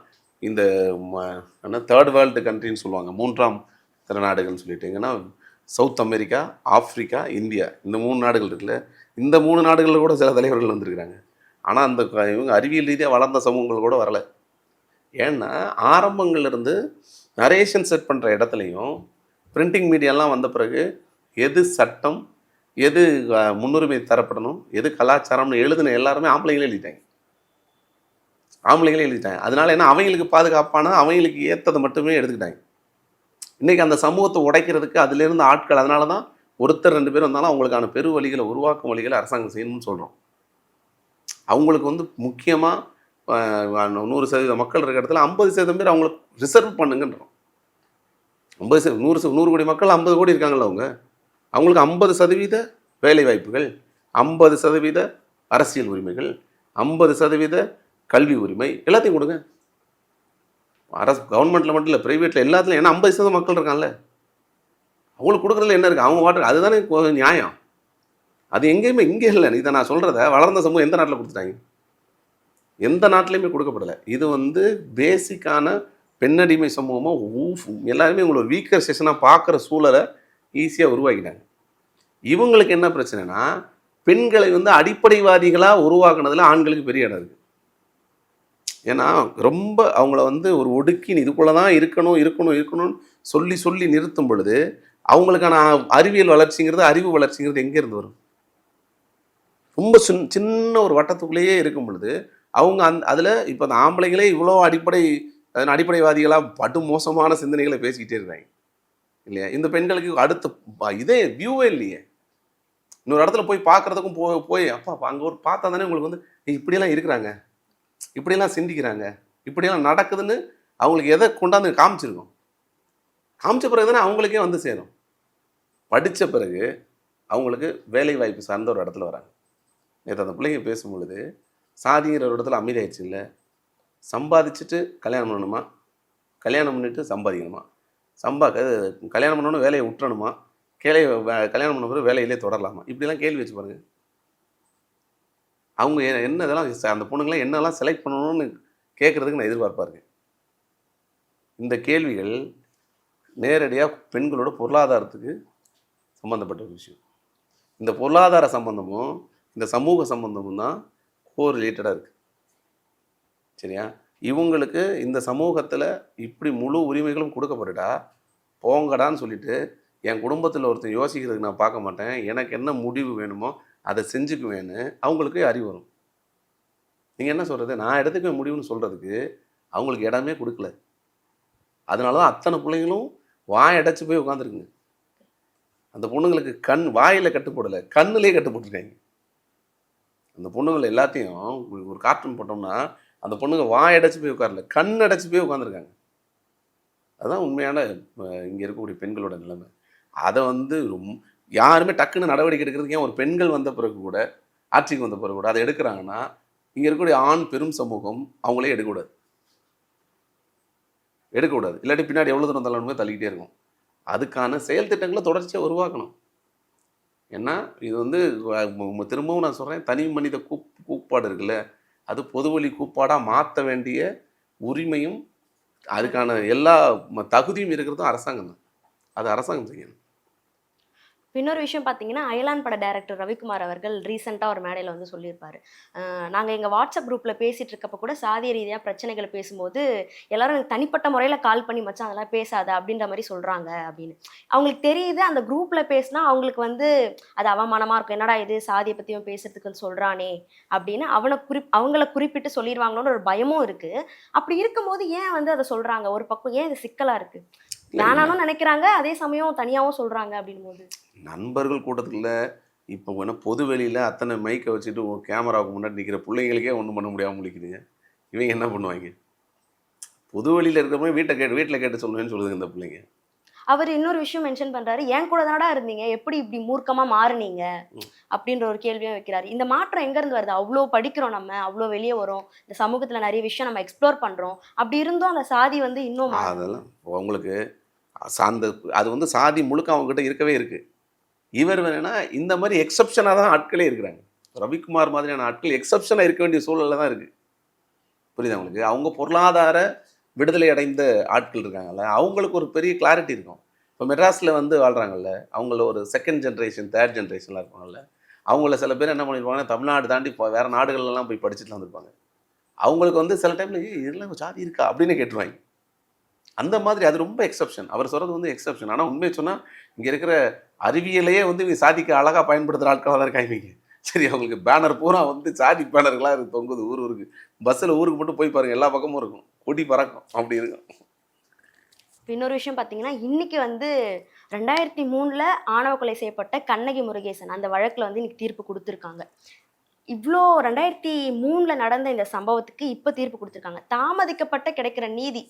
இந்த தேர்ட் வேர்ல்டு கண்ட்ரின்னு சொல்லுவாங்க, 3ஆம் தர நாடுகள்னு சொல்லிட்டு. எங்கன்னா சவுத் அமெரிக்கா, ஆஃப்ரிக்கா, இந்தியா, இந்த 3 நாடுகள் இருக்குல்ல. இந்த 3 நாடுகளில் கூட சில தலைவர்கள் வந்திருக்கிறாங்க. ஆனால் இவங்க அறிவியல் ரீதியாக வளர்ந்த சமூகங்கள் கூட வரலை. ஏன்னா ஆரம்பங்கள்லேருந்து நரேஷன் செட் பண்ணுற இடத்துலையும் பிரிண்டிங் மீடியாலாம் வந்த பிறகு எது சட்டம், எது முன்னுரிமை தரப்படணும், எது கலாச்சாரம்னு எழுதின எல்லாருமே ஆம்பளைங்களே எழுதிட்டாங்க. அதனால என்ன, அவங்களுக்கு பாதுகாப்பான அவங்களுக்கு ஏற்றதை மட்டுமே எடுத்துக்கிட்டாங்க. இன்றைக்கி அந்த சமூகத்தை உடைக்கிறதுக்கு அதிலேருந்து ஆட்கள், அதனால தான் ஒருத்தர் 2 பேர் வந்தாலும் அவங்களுக்கான பெரு வழிகளை உருவாக்கும் வழிகளை அரசாங்கம் செய்யணும்னு சொல்கிறோம். அவங்களுக்கு முக்கியமாக 100% மக்கள் இருக்கிற இடத்துல 50% பேர் அவங்களுக்கு ரிசர்வ் பண்ணுங்கன்றோம். 100 கோடி மக்கள் 50 கோடி இருக்காங்கல்ல, அவங்களுக்கு 50% வேலை வாய்ப்புகள், 50% அரசியல் உரிமைகள், 50% கல்வி உரிமை எல்லாத்தையும் கொடுங்க. கவர்மெண்ட்டில் மட்டும் இல்லை, ப்ரைவேட்டில் எல்லாத்துலையும். ஏன்னா 50% மக்கள் இருக்காங்கல்ல, அவங்களுக்கு கொடுக்குறதுல என்ன இருக்குது? அவங்க வாட்டர் அதுதானே நியாயம். அது எங்கேயுமே இங்கே இல்லை. இதை நான் சொல்கிறத வளர்ந்த சமூகம் எந்த நாட்டில் கொடுத்துட்டாங்க? எந்த நாட்டிலையுமே கொடுக்கப்படலை. இது பேசிக்கான பெண்ணடிமை சமூகமாக எல்லாருமே உங்களோட வீக்கர் செஷனாக பார்க்குற சூழலை ஈஸியாக உருவாக்கிட்டாங்க. இவங்களுக்கு என்ன பிரச்சனைனா, பெண்களை அடிப்படைவாதிகளாக உருவாக்குனதில் ஆண்களுக்கு பெரிய இடம் இருக்குது. ஏன்னா ரொம்ப அவங்கள ஒரு ஒடுக்கி இதுக்குள்ளே தான் இருக்கணும்னு சொல்லி நிறுத்தும் பொழுது அவங்களுக்கான அறிவியல் வளர்ச்சிங்கிறது, அறிவு வளர்ச்சிங்கிறது எங்கேருந்து வரும்? ரொம்ப சின்ன ஒரு வட்டத்துக்குள்ளேயே இருக்கும் பொழுது அவங்க அதில் இப்போ அந்த ஆம்பளைங்களே இவ்வளோ அடிப்படைவாதிகளாக படு மோசமான சிந்தனைகளை பேசிக்கிட்டே இருக்காங்க இல்லையா? இந்த பெண்களுக்கு அடுத்த இதே வியூவே இல்லையே. இன்னொரு இடத்துல போய் பார்க்குறதுக்கும் போய் அப்பா அங்கே ஒரு பார்த்தா தானே உங்களுக்கு இப்படியெல்லாம் இருக்கிறாங்க, இப்படியெல்லாம் சிந்திக்கிறாங்க, இப்படியெல்லாம் நடக்குதுன்னு அவங்களுக்கு எதை கொண்டாந்து காமிச்சிருக்கோம். காமிச்ச பிறகு தானே அவங்களுக்கே சேரும். படித்த பிறகு அவங்களுக்கு வேலை வாய்ப்பு சார்ந்த ஒரு இடத்துல வராங்க. நேற்று அந்த பிள்ளைங்க பேசும்பொழுது சாதிங்கிற ஒரு இடத்துல அமைதியாயிடுச்சு இல்லை. சம்பாதிச்சுட்டு கல்யாணம் பண்ணணுமா, கல்யாணம் பண்ணிட்டு சம்பாதிக்கணுமா, கல்யாணம் பண்ணணும் வேலையை விட்டுறணுமா, கல்யாணம் பண்ண பிறகு வேலையிலே தொடரலாமா, இப்படிலாம் கேள்வி வச்சு பாருங்க. அவங்க என்ன இதெல்லாம் அந்த பொண்ணுங்களாம் என்னெல்லாம் செலக்ட் பண்ணணும்னு கேட்குறதுக்கு நான் எதிர்பார்ப்பாருங்க. இந்த கேள்விகள் நேரடியாக பெண்களோட பொருளாதாரத்துக்கு சம்மந்தப்பட்ட ஒரு விஷயம். இந்த பொருளாதார சம்பந்தமும் இந்த சமூக சம்பந்தமும் தான் கோரிலேட்டடாக இருக்குது. சரியா? இவங்களுக்கு இந்த சமூகத்தில் இப்படி முழு உரிமைகளும் கொடுக்கப்பட்டுட்டா போங்கடான்னு சொல்லிட்டு என் குடும்பத்தில் ஒருத்தர் யோசிக்கிறதுக்கு நான் பார்க்க மாட்டேன், எனக்கு என்ன முடிவு வேணுமோ அதை செஞ்சுக்குவேன்னு அவங்களுக்கு அறிவு வரும். நீங்கள் என்ன சொல்கிறது, நான் எடுத்துக்குவேன் முடிவுன்னு சொல்கிறதுக்கு அவங்களுக்கு இடமே கொடுக்கல. அதனால தான் அத்தனை பிள்ளைங்களும் வாய் அடைச்சி போய் உட்காந்துருக்குங்க. அந்த பொண்ணுங்களுக்கு வாயில் கட்டு போடலை, கண்ணுலேயே கட்டு போட்டிருக்காங்க. அந்த பொண்ணுங்களை எல்லாத்தையும் ஒரு கார்ட்டூன் போட்டோம்னா அந்த பொண்ணுங்க வாய் அடைச்சி போய் உட்காரல, கண் அடைச்சி போய் உட்காந்துருக்காங்க. அதுதான் உண்மையான இங்கே இருக்கக்கூடிய பெண்களோட நிலைமை. அதை யாருமே டக்குன்னு நடவடிக்கை எடுக்கிறதுக்கு ஏன் ஒரு பெண்கள் வந்த பிறகு கூட, ஆட்சிக்கு வந்த பிறகு கூட அதை எடுக்கிறாங்கன்னா இங்கே இருக்கக்கூடிய ஆண் பெரும் சமூகம் அவங்களே எடுக்கக்கூடாது. இல்லாட்டி பின்னாடி எவ்வளோ தூரம் தள்ளணுமே தள்ளிக்கிட்டே இருக்கும். அதுக்கான செயல் திட்டங்களை தொடர்ச்சியாக உருவாக்கணும். ஏன்னா இது திரும்பவும் நான் சொல்கிறேன், தனி மனித கூப்பாடு இருக்குல்ல, அது பொதுவழி கூப்பாடாக மாற்ற வேண்டிய உரிமையும் அதுக்கான எல்லா தகுதியும் இருக்கிறதும் அரசாங்கம் தான். அது அரசாங்கம் செய்யணும். இன்னொரு விஷயம் பார்த்தீங்கன்னா, அயலான் பட டைரக்டர் ரவிக்குமார் அவர்கள் ரீசெண்டாக ஒரு மேடையில் சொல்லியிருப்பாரு. நாங்கள் எங்கள் வாட்ஸ்அப் குரூப்பில் பேசிகிட்டு இருக்கப்போ கூட சாதிய ரீதியாக பிரச்சனைகளை பேசும்போது எல்லாரும் எனக்கு தனிப்பட்ட முறையில் கால் பண்ணி மச்சான் அதெல்லாம் பேசாத அப்படின்ற மாதிரி சொல்கிறாங்க அப்படின்னு. அவங்களுக்கு தெரியுது அந்த குரூப்பில் பேசினா அவங்களுக்கு அது அவமானமாக இருக்கும், என்னடா இது சாதியை பற்றியும் பேசுறதுக்குன்னு சொல்கிறானே அப்படின்னு அவங்கள குறிப்பிட்டு சொல்லிடுவாங்களோன்னு ஒரு பயமும் இருக்குது. அப்படி இருக்கும்போது ஏன் அதை சொல்கிறாங்க? ஒரு பக்கம் ஏன் இது சிக்கலாக இருக்குது? வேணானும் நினைக்கிறாங்க, அதே சமயம் தனியாகவும் சொல்கிறாங்க அப்படின் போது நண்பர்கள் கூட்டத்தில் இப்போ பொது வெளியில் அத்தனை மைக்கை வச்சுட்டு கேமராவுக்கு முன்னாடி நிற்கிற பிள்ளைங்களுக்கே ஒன்றும் பண்ண முடியாமல் முடிக்குதுங்க. இவங்க என்ன பண்ணுவாங்க? பொது வெளியில் இருக்கிறவங்க வீட்டில் கேட்டு சொல்லுவேன்னு சொல்லுதுங்க இந்த பிள்ளைங்க. அவர் இன்னொரு விஷயம் மென்ஷன் பண்ணுறாரு, ஏன் கூட தானடா இருந்தீங்க, எப்படி இப்படி மூர்க்கமாக மாறுனீங்க அப்படின்ற ஒரு கேள்வியும் வைக்கிறாரு. இந்த மாற்றம் எங்கேருந்து வருது? அவ்வளோ படிக்கிறோம், நம்ம அவ்வளோ வெளியே வரோம், இந்த சமூகத்தில் நிறைய விஷயம் நம்ம எக்ஸ்ப்ளோர் பண்ணுறோம், அப்படி இருந்தும் அந்த சாதி இன்னும் அதெல்லாம் உங்களுக்கு அது சாதி முழுக்க அவங்ககிட்ட இருக்கவே இருக்குது. இவர் வேணுன்னா இந்த மாதிரி எக்ஸப்ஷனாக தான் ஆட்களே இருக்கிறாங்க. ரவிக்குமார் மாதிரியான ஆட்கள் எக்ஸப்ஷனாக இருக்க வேண்டிய சூழலில் தான் இருக்குது. புரியுதா உங்களுக்கு? அவங்க பொருளாதார விடுதலை அடைந்த ஆட்கள் இருக்காங்கல்ல, அவங்களுக்கு ஒரு பெரிய கிளாரிட்டி இருக்கும். இப்போ மெட்ராஸில் வாழ்கிறாங்கல்ல, அவங்கள ஒரு செகண்ட் ஜென்ரேஷன் தேர்ட் ஜென்ரேஷன்லாம் இருப்பாங்கல்ல, அவங்கள சில பேர் என்ன பண்ணியிருப்பாங்கன்னா தமிழ்நாடு தாண்டி வேறு நாடுகள்லாம் போய் படிச்சுட்டு வந்துருப்பாங்க. அவங்களுக்கு சில டைமில் இதெல்லாம் சாதி இருக்கா அப்படின்னு கேட்டுருவாங்க. அந்த மாதிரி அது ரொம்ப எக்ஸப்ஷன். அவர் சொல்கிறது எக்ஸப்ஷன். ஆனால் உண்மையை சொன்னால் இங்கே இருக்கிற அறிவியலையே சாதிக்கு அழகாக பயன்படுத்துகிற ஆட்களாக தான் இருக்காங்க. சரி, அவங்களுக்கு பேனர் பூரா சாதி பேனர்களாக இருக்குது, தொங்குது ஊருக்கு. பஸ்ஸில் ஊருக்கு மட்டும் போய் பாருங்கள், எல்லா பக்கமும் இருக்கும், கொடி பறக்கும், அப்படி இருக்கும். இன்னொரு விஷயம் பார்த்தீங்கன்னா, இன்னைக்கு 2003 ஆணவ கொலை செய்யப்பட்ட கண்ணகி முருகேசன் அந்த வழக்கில் இன்னைக்கு தீர்ப்பு கொடுத்துருக்காங்க. இவ்வளோ 2003 நடந்த இந்த சம்பவத்துக்கு இப்போ தீர்ப்பு கொடுத்துருக்காங்க. தாமதிக்கப்பட்ட கிடைக்கிற நீதி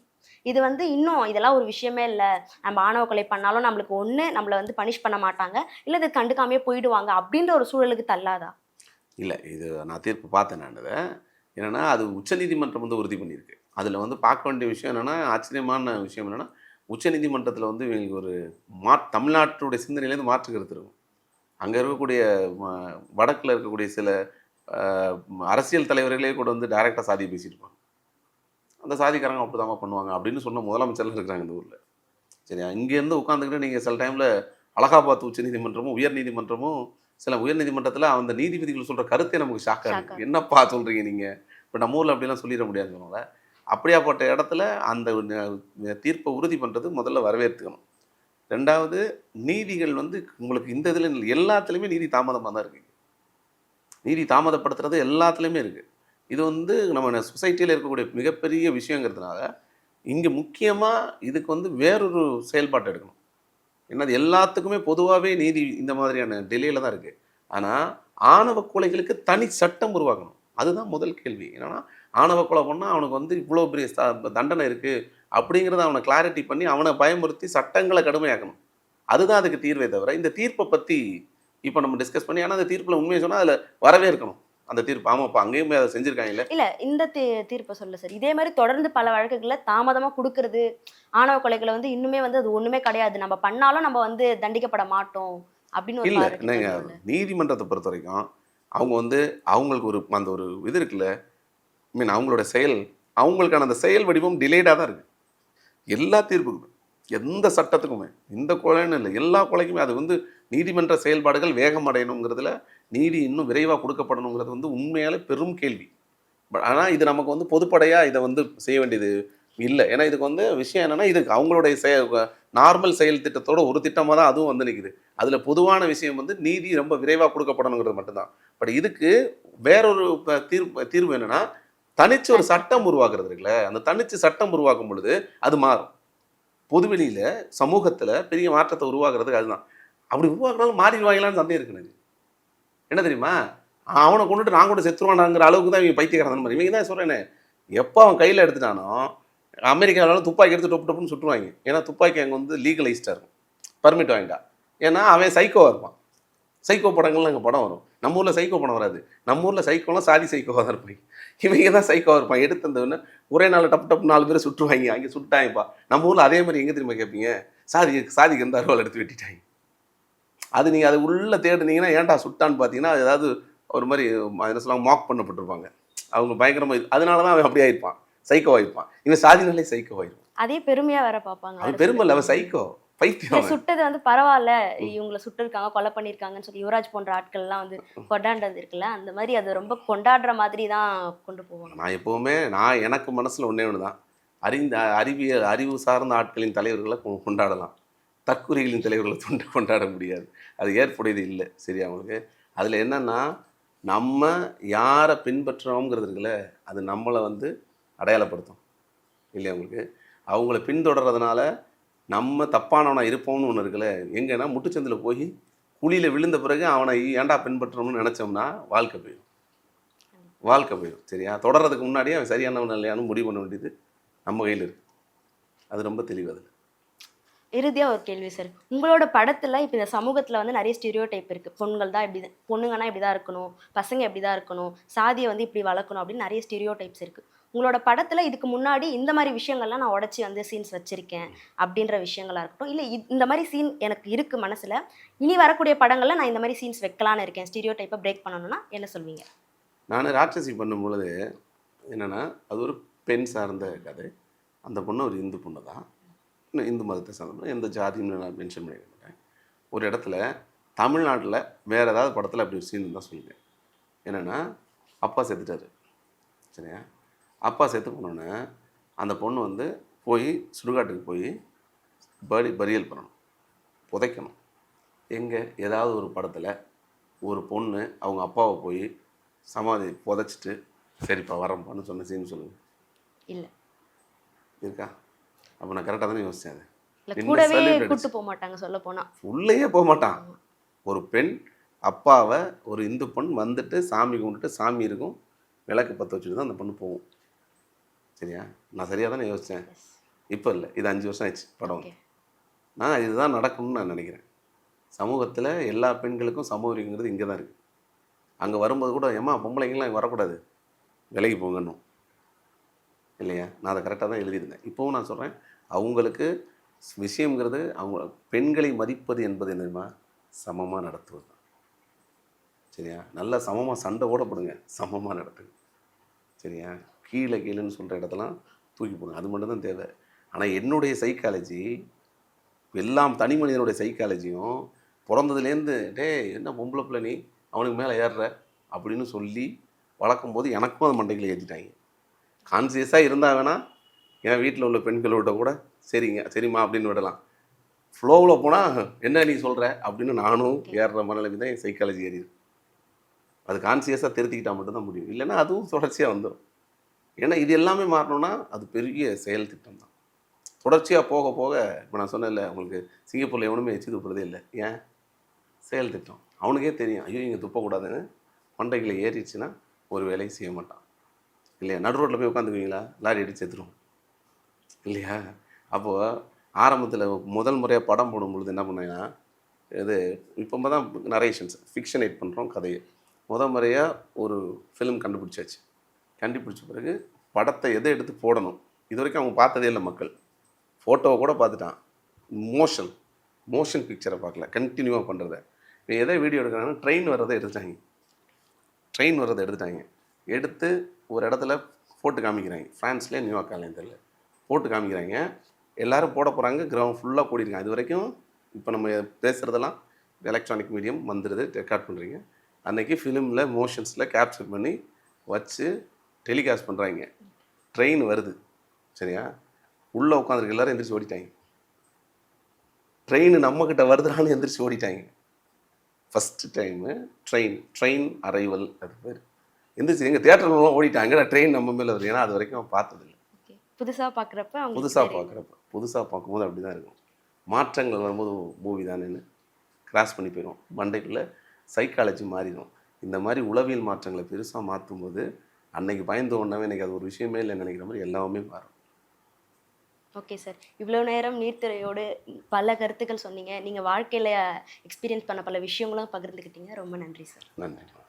இது இன்னும் இதெல்லாம் ஒரு விஷயமே இல்லை, நம்ம ஆணவ கொலை பண்ணாலும் நம்மளுக்கு நம்மளை பனிஷ் பண்ண மாட்டாங்க, இல்லை இது கண்டுக்காமே போயிடுவாங்க அப்படின்ற ஒரு சூழலுக்கு தள்ளாதா? இல்லை, இது நான் தீர்ப்பு பார்த்தேன். நான் என்னென்னா அது உச்சநீதிமன்றம் உறுதி பண்ணியிருக்கு. அதில் பார்க்க வேண்டிய விஷயம் என்னென்னா, ஆச்சரியமான விஷயம் என்னென்னா, உச்சநீதிமன்றத்தில் இவங்களுக்கு ஒரு தமிழ்நாட்டுடைய சிந்தனையிலேருந்து மாற்று கருத்து இருக்கும். அங்கே இருக்கக்கூடிய வடக்கில் இருக்கக்கூடிய சில அரசியல் தலைவர்களே கூட டைரெக்டாக சாதியை பேசியிருப்பாங்க. அந்த சாதிக்காரங்க அப்படி தான் பண்ணுவாங்க அப்படின்னு சொன்ன முதலமைச்சர்லாம் இருக்கிறாங்க இந்த ஊரில். சரியா? இங்கேருந்து உட்காந்துக்கிட்டு நீங்கள் சில டைமில் அலகாபாத் உச்சநீதிமன்றமும் உயர்நீதிமன்றமும் சில உயர்நீதிமன்றத்தில் அந்த நீதிபதிகள் சொல்கிற கருத்தே நமக்கு ஷாக்காக இருக்குது. என்னப்பா சொல்கிறீங்க நீங்கள்? இப்போ நம்ம ஊரில் அப்படிலாம் சொல்லிட முடியாதுன்னு சொன்னால, அப்படியாப்பட்ட இடத்துல அந்த தீர்ப்பை உறுதி பண்ணுறது முதல்ல வரவேற்றுக்கணும். ரெண்டாவது, நீதிகள் உங்களுக்கு இந்த இதில் எல்லாத்துலேயுமே நீதி தாமதமாக தான் இருக்குது. நீதி தாமதப்படுத்துறது எல்லாத்துலேயுமே இருக்குது. இது நம்ம சொசைட்டியில் இருக்கக்கூடிய மிகப்பெரிய விஷயங்கிறதுனால இங்கே முக்கியமாக இதுக்கு வேறொரு செயல்பாட்டை எடுக்கணும். என்னது எல்லாத்துக்குமே பொதுவாகவே நீதி இந்த மாதிரியான டிலேயில் தான் இருக்குது. ஆனால் ஆணவ கொலைகளுக்கு தனி சட்டம் உருவாக்கணும். அதுதான் முதல் கேள்வி. என்னென்னா, ஆணவ கொலை பண்ணால் அவனுக்கு இவ்வளோ பெரிய தண்டனை இருக்குது அப்படிங்கிறத அவனை கிளாரிட்டி பண்ணி அவனை பயமுறுத்தி சட்டங்களை கடுமையாக்கணும். அதுதான் அதுக்கு தீர்வே தவிர இந்த தீர்ப்பை பற்றி இப்போ நம்ம டிஸ்கஸ் பண்ணி ஆனால் அந்த தீர்ப்பில் உண்மையை சொன்னால் அதில் வரவே இருக்கணும் அந்த தீர்ப்பு. ஆமாப்பா அங்கேயுமே அதை செஞ்சுருக்காங்கல்ல. இல்ல இந்த தீர்ப்பை சொல்ல சார். இதே மாதிரி தொடர்ந்து பல வழக்குகள்ல தாமதமா குடுக்குறது, ஆணவ கொலைகள வந்து இன்னுமே வந்து அது ஒண்ணுமே கிடையாது. நம்ம பண்ணாலும் நம்ம வந்து தண்டிக்கப்பட மாட்டோம் அப்படின்னு ஒரு இல்லை பார்வை என்னங்க, வரும்ல. நீதிமன்றத்தை பொறுத்த வரைக்கும் அவங்க வந்து அவங்களுக்கு ஒரு அந்த ஒரு இது இருக்குல்ல, மீன் அவங்களோட செயல், அவங்களுக்கான அந்த செயல் வடிவம் டிலேடாக தான் இருக்குது எல்லா தீர்ப்புக்குமே, எந்த சட்டத்துக்குமே. இந்த கொலைன்னு இல்லை, எல்லா கொலைக்குமே அது வந்து நீதிமன்ற செயல்பாடுகள் வேகம் அடையணுங்கிறதுல, நீதி இன்னும் விரைவாக கொடுக்கப்படணுங்கிறது வந்து உண்மையாலே பெரும் கேள்வி. ஆனால் இது நமக்கு வந்து பொதுப்படையாக இதை வந்து செய்ய வேண்டியது இல்லை. ஏன்னா இதுக்கு வந்து விஷயம் என்னென்னா, இதுக்கு அவங்களுடைய நார்மல் செயல் திட்டத்தோட ஒரு திட்டமாக தான் அதுவும் வந்து நிற்குது. அதில் பொதுவான விஷயம் வந்து நீதி ரொம்ப விரைவாக கொடுக்கப்படணுங்கிறது மட்டும்தான். பட் இதுக்கு வேறொரு தீர்வு என்னென்னா, தனிச்சு ஒரு சட்டம் உருவாக்குறது இருக்குல்ல, அந்த தனிச்சு சட்டம் உருவாக்கும் பொழுது அது மாறும். பொதுவெளியில் சமூகத்தில் பெரிய மாற்றத்தை உருவாக்குறதுக்கு அதுதான். அப்படி உருவாக்குனாலும் மாறிடுவாங்களான்னு சந்தேகம் இருக்கு எனக்கு. என்ன தெரியுமா, அவனை கொண்டுட்டு நான் கூட செத்துருவானாங்கிற அளவுக்கு தான் இவங்க பைத்தியக்காரன் மாதிரி. இவங்க தான் சொல்கிறேனே, எப்போ அவன் கையில் எடுத்துட்டானோ அமெரிக்காவில துப்பாக்கி எடுத்து டொப்பு டொப்புன்னு சுட்டுருவாங்க. ஏன்னா துப்பாக்கி அங்கே வந்து லீகலைஸ்டாக இருக்கும், பர்மிட் வாங்கிட்டா. ஏன்னா அவன் சைக்கோவாக இருப்பான். சைக்கோ படங்கள்லாம் அங்கே படம் வரும். நம்ம ஊரில் சைக்கோ படம் வராது. நம்ம ஊரில் சைக்கோலாம் சாதி சைக்கோவாக தான் இருப்பாங்க. இவங்க தான் சைக்கோவாக இருப்பான். எடுத்து அந்த ஒரே நாள் டப்பு டப்பு 4 பேரை சுட்டுருவாங்க. அங்கே சுட்டாங்கப்பா. நம்ம ஊரில் அதே மாதிரி எங்கே திரும்ப கேட்பீங்க, சாதிக்கு எந்த அருவாள் எடுத்து வெட்டிட்டாங்க. அது நீங்கள் அது உள்ளே தேடுனீங்கன்னா ஏன்டா சுட்டான்னு பார்த்தீங்கன்னா, அது ஏதாவது ஒரு மாதிரி என்ன சொல்லுவாங்க, மாக் பண்ணப்பட்டிருப்பாங்க. அவங்க பயங்கரமாக அதனால தான் அவன் அப்படி ஆயிருப்பான், சைக்கோ ஆயிருப்பான். இவன் சாதினாலே சைக்கோ ஆயிருப்பான். அதே பெருமையா வேற பார்ப்பாங்க. அவன் பெருமை இல்லை, அவன் சைக்கோ பைத்தியம். சுட்டது வந்து பரவாயில்ல, இவங்களை சுட்டிருக்காங்க, கொலை பண்ணியிருக்காங்கன்னு சொல்லி யுவராஜ் போன்ற ஆட்கள்லாம் வந்து கொண்டாடுறது இருக்குல்ல, அந்த மாதிரி அது ரொம்ப கொண்டாடுற மாதிரி தான் கொண்டு போவாங்க. நான் எப்போவுமே எனக்கு மனசில் ஒன்றே ஒன்று தான், அறிவு சார்ந்த ஆட்களின் தலைவர்களை கொண்டாடலாம், தற்குறிகளின் தலைவர்களை கொண்டாட முடியாது. அது ஏற்புடையது இல்லை. சரியா அவங்களுக்கு அதில் என்னென்னா, நம்ம யாரை பின்பற்றுறோங்கிறது இருக்குல்ல, அது நம்மளை வந்து அடையாளப்படுத்தும் இல்லையா உங்களுக்கு. அவங்கள பின்தொடர்றதுனால நம்ம தப்பானவனாக இருப்போம்னு ஒன்று இருக்குல்ல. எங்கன்னா முட்டுச்சந்தில் போய் குழியில் விழுந்த பிறகு அவனை ஏன்டா பின்பற்றணும்னு நினச்சோம்னா வாழ்க்கை போயிடும். சரியா, தொடர்றதுக்கு முன்னாடியே அவன் சரியானவன் இல்லையானு முடிவு பண்ண வேண்டியது நம்ம கையில் இருக்குது. அது ரொம்ப தெளிவு. அதில் இறுதியா ஒரு கேள்வி சார். உங்களோட படத்துல இப்ப இந்த சமூகத்துல வந்து நிறைய ஸ்டீரியோ டைப் இருக்கு. பொண்ணுங்கன்னா இப்படிதான் இருக்கணும், பசங்க இப்படிதான் இருக்கணும், சாதியை வந்து இப்படி வளர்க்கணும் அப்படின்னு நிறைய ஸ்டீரியோ டைப்ஸ் இருக்கு. உங்களோட படத்துல இதுக்கு முன்னாடி இந்த மாதிரி விஷயங்கள்லாம் நான் உடைச்சி வந்து சீன்ஸ் வச்சிருக்கேன் அப்படின்ற விஷயங்களா இருக்கட்டும், இல்லை இந்த மாதிரி சீன் எனக்கு இருக்கு மனசுல, இனி வரக்கூடிய படங்கள்ல நான் இந்த மாதிரி சீன்ஸ் வைக்கலான்னு இருக்கேன், ஸ்டீரியோ டைப்பை பிரேக் பண்ணணும்னா என்ன சொல்வீங்க? நான் ராட்சசி பண்ணும் பொழுது என்னென்னா, அது ஒரு பெண் சார்ந்த கதை. அந்த பொண்ணு ஒரு இந்து பொண்ணு தான், இந்து மதத்தை சார்ந்த, எந்த ஜாதியும் நான் மென்ஷன் பண்ணிக்க மாட்டேன். ஒரு இடத்துல தமிழ்நாட்டில் வேறு ஏதாவது படத்தில் அப்படி ஒரு சீன் தான் சொல்லுவேன். என்னென்னா, அப்பா செத்துட்டாரு. சரியா, அப்பா செத்து போனோன்னே அந்த பொண்ணு வந்து போய் சுடுகாட்டுக்கு போய் பரியல் பண்ணணும், புதைக்கணும். எங்கே ஏதாவது ஒரு படத்தில் ஒரு பொண்ணு அவங்க அப்பாவை போய் சமாதி புதைச்சிட்டு சரிப்பா வரப்பான்னு சொன்ன சீன் சொல்லுங்கள். இல்லை இருக்கா? அப்போ நான் கரெக்டாக தானே யோசித்தேன். அது கூடவே கூட்டு போக மாட்டாங்க, சொல்ல போனால் உள்ளேயே போக மாட்டான். ஒரு பெண் அப்பாவை ஒரு இந்து பெண் வந்துட்டு சாமி கும்பிட்டுட்டு, சாமி இருக்கும், விளக்கு பற்ற வச்சுட்டு தான் அந்த பொண்ணு போகும். சரியா, நான் சரியாக தானே யோசித்தேன். இப்போ இல்லை, இது 5 வருஷம் ஆயிடுச்சு படம். நான் இதுதான் நடக்கணும்னு நான் நினைக்கிறேன். சமூகத்தில் எல்லா பெண்களுக்கும் சமூக உரிமைங்கிறது இங்கே தான் இருக்குது. அங்கே வரும்போது கூட ஏம்மா பொம்பளைங்களாம் வரக்கூடாது, விலைக்கு போங்கன்னும் இல்லையா. நான் அதை கரெக்டாக தான் எழுதியிருந்தேன். இப்போவும் நான் சொல்கிறேன், அவங்களுக்கு விஷயங்கிறது அவங்க பெண்களை மதிப்பது என்பது என்னதுமா, சமமாக நடத்துவது தான். சரியா, நல்லா சமமாக சண்டை ஓடப்படுங்க, சமமாக நடத்துங்க. சரியா, கீழேன்னு சொல்கிற இடத்தெல்லாம் தூக்கி போடுங்க, அது மட்டும்தான் தேவை. ஆனால் என்னுடைய சைக்காலஜி எல்லாம் தனி மனிதனுடைய சைக்காலஜியும் பிறந்ததுலேருந்து என்ன பொம்பளை பிள்ளை நீ அவனுக்கு மேலே ஏறுற அப்படின்னு சொல்லி வளர்க்கும் போது எனக்கும் அது மண்டைகளை ஏற்றிட்டாங்க. கான்சியஸாக இருந்தால் வேணால் என் வீட்டில் உள்ள பெண்களோட கூட சரிம்மா அப்படின்னு விடலாம். ஃப்ளோவில் போனால் என்ன நீ சொல்கிற அப்படின்னு நானும் ஏறுற மனநிலைமை தான் என் சைக்காலஜி ஏறிது. அது கான்சியஸாக திருத்திக்கிட்டால் மட்டும்தான் முடியும், இல்லைன்னா அதுவும் தொடர்ச்சியாக வந்துடும். ஏன்னா இது எல்லாமே மாறணும்னா அது பெரிய செயல் திட்டம் தான். தொடர்ச்சியாக போக போக, இப்போ நான் சொன்னேன்ல உங்களுக்கு, சிங்கப்பூரில் எவனுமே எச்சு துப்புறதே இல்லை. ஏன்? செயல் திட்டம். அவனுக்கே தெரியும், ஐயோ இங்கே துப்பக்கூடாதுன்னு. மண்டைகளை ஏறிடுச்சுன்னா ஒரு வேலையும் செய்ய மாட்டான் இல்லையா. நடு ரோட்டில் போய் உட்காந்துக்குவீங்களா, லாரி அடித்து எடுத்துரும் இல்லையா. அப்போது ஆரம்பத்தில் முதல் முறையாக படம் போடும் பொழுது என்ன பண்ணேன்னா, இது இப்போ தான் நரேஷன்ஸ் ஃபிக்ஷனேட் பண்ணுறோம் கதையை. முறையாக ஒரு ஃபிலிம் கண்டுபிடிச்சாச்சு. கண்டுபிடிச்ச பிறகு படத்தை எதை எடுத்து போடணும், இது வரைக்கும் அவங்க பார்த்ததே இல்லை மக்கள். ஃபோட்டோவை கூட பார்த்துட்டான். மோஷன் பிக்சரை பார்க்கல, கண்டினியூவாக பண்ணுறத. இப்போ எதை வீடியோ எடுக்கிறாங்கன்னா ட்ரெயின் வர்றதை எடுத்துட்டாங்க. எடுத்து ஒரு இடத்துல போட்டு காமிக்கிறாங்க. ஃப்ரான்ஸ்லேயே நியூயார்க்காலையும் தெரியல, போட்டு காமிக்கிறாங்க. எல்லோரும் போட போகிறாங்க. கிரவுண்ட் ஃபுல்லாக கூடியிருக்காங்க. இது வரைக்கும் இப்போ நம்ம பேசுகிறதெல்லாம் எலக்ட்ரானிக் மீடியம் வந்துடுது, ரெக்கார்ட் பண்ணுறீங்க. அன்றைக்கி ஃபிலிமில் மோஷன்ஸில் கேப்சர் பண்ணி வச்சு டெலிகாஸ்ட் பண்ணுறாங்க. ட்ரெயின் வருது, சரியா? உள்ளே உட்காந்துருக்கு எல்லோரும் எந்திரிச்சு ஓடிட்டாங்க. ட்ரெயின் நம்மக்கிட்ட வருதுனாலும் எந்திரிச்சு ஓடிட்டாங்க. ஃபஸ்ட்டு டைமு ட்ரெயின் அரைவல் அது பேர். எந்திரிச்சு எங்கள் தேட்டர்லாம் ஓடிட்டாங்க. ட்ரெயின் நம்ம மேலே வருது. ஏன்னா அது வரைக்கும் அவன் பார்த்ததில்லை. புதுசாக பார்க்குறப்ப புதுசாக பார்க்கும்போது அப்படி தான் இருக்கும். மாற்றங்கள் வரும்போது மூவி தானேன்னு கிராஸ் பண்ணி போயிடும். மண்டைக்குள்ளே சைக்காலஜி மாறிடும். இந்த மாதிரி உளவியல் மாற்றங்களை பெருசாக மாற்றும்போது அன்னைக்கு பயந்து ஒன்றாவே எனக்கு அது ஒரு விஷயமே இல்லைன்னு நினைக்கிற மாதிரி எல்லாமே மாறும். ஓகே சார், இவ்வளோ நேரம் நீர்த்துறையோடு பல கருத்துக்கள் சொன்னீங்க. நீங்கள் வாழ்க்கையில் எக்ஸ்பீரியன்ஸ் பண்ண பல விஷயங்களும் பகிர்ந்துக்கிட்டீங்க. ரொம்ப நன்றி சார். நன்றி.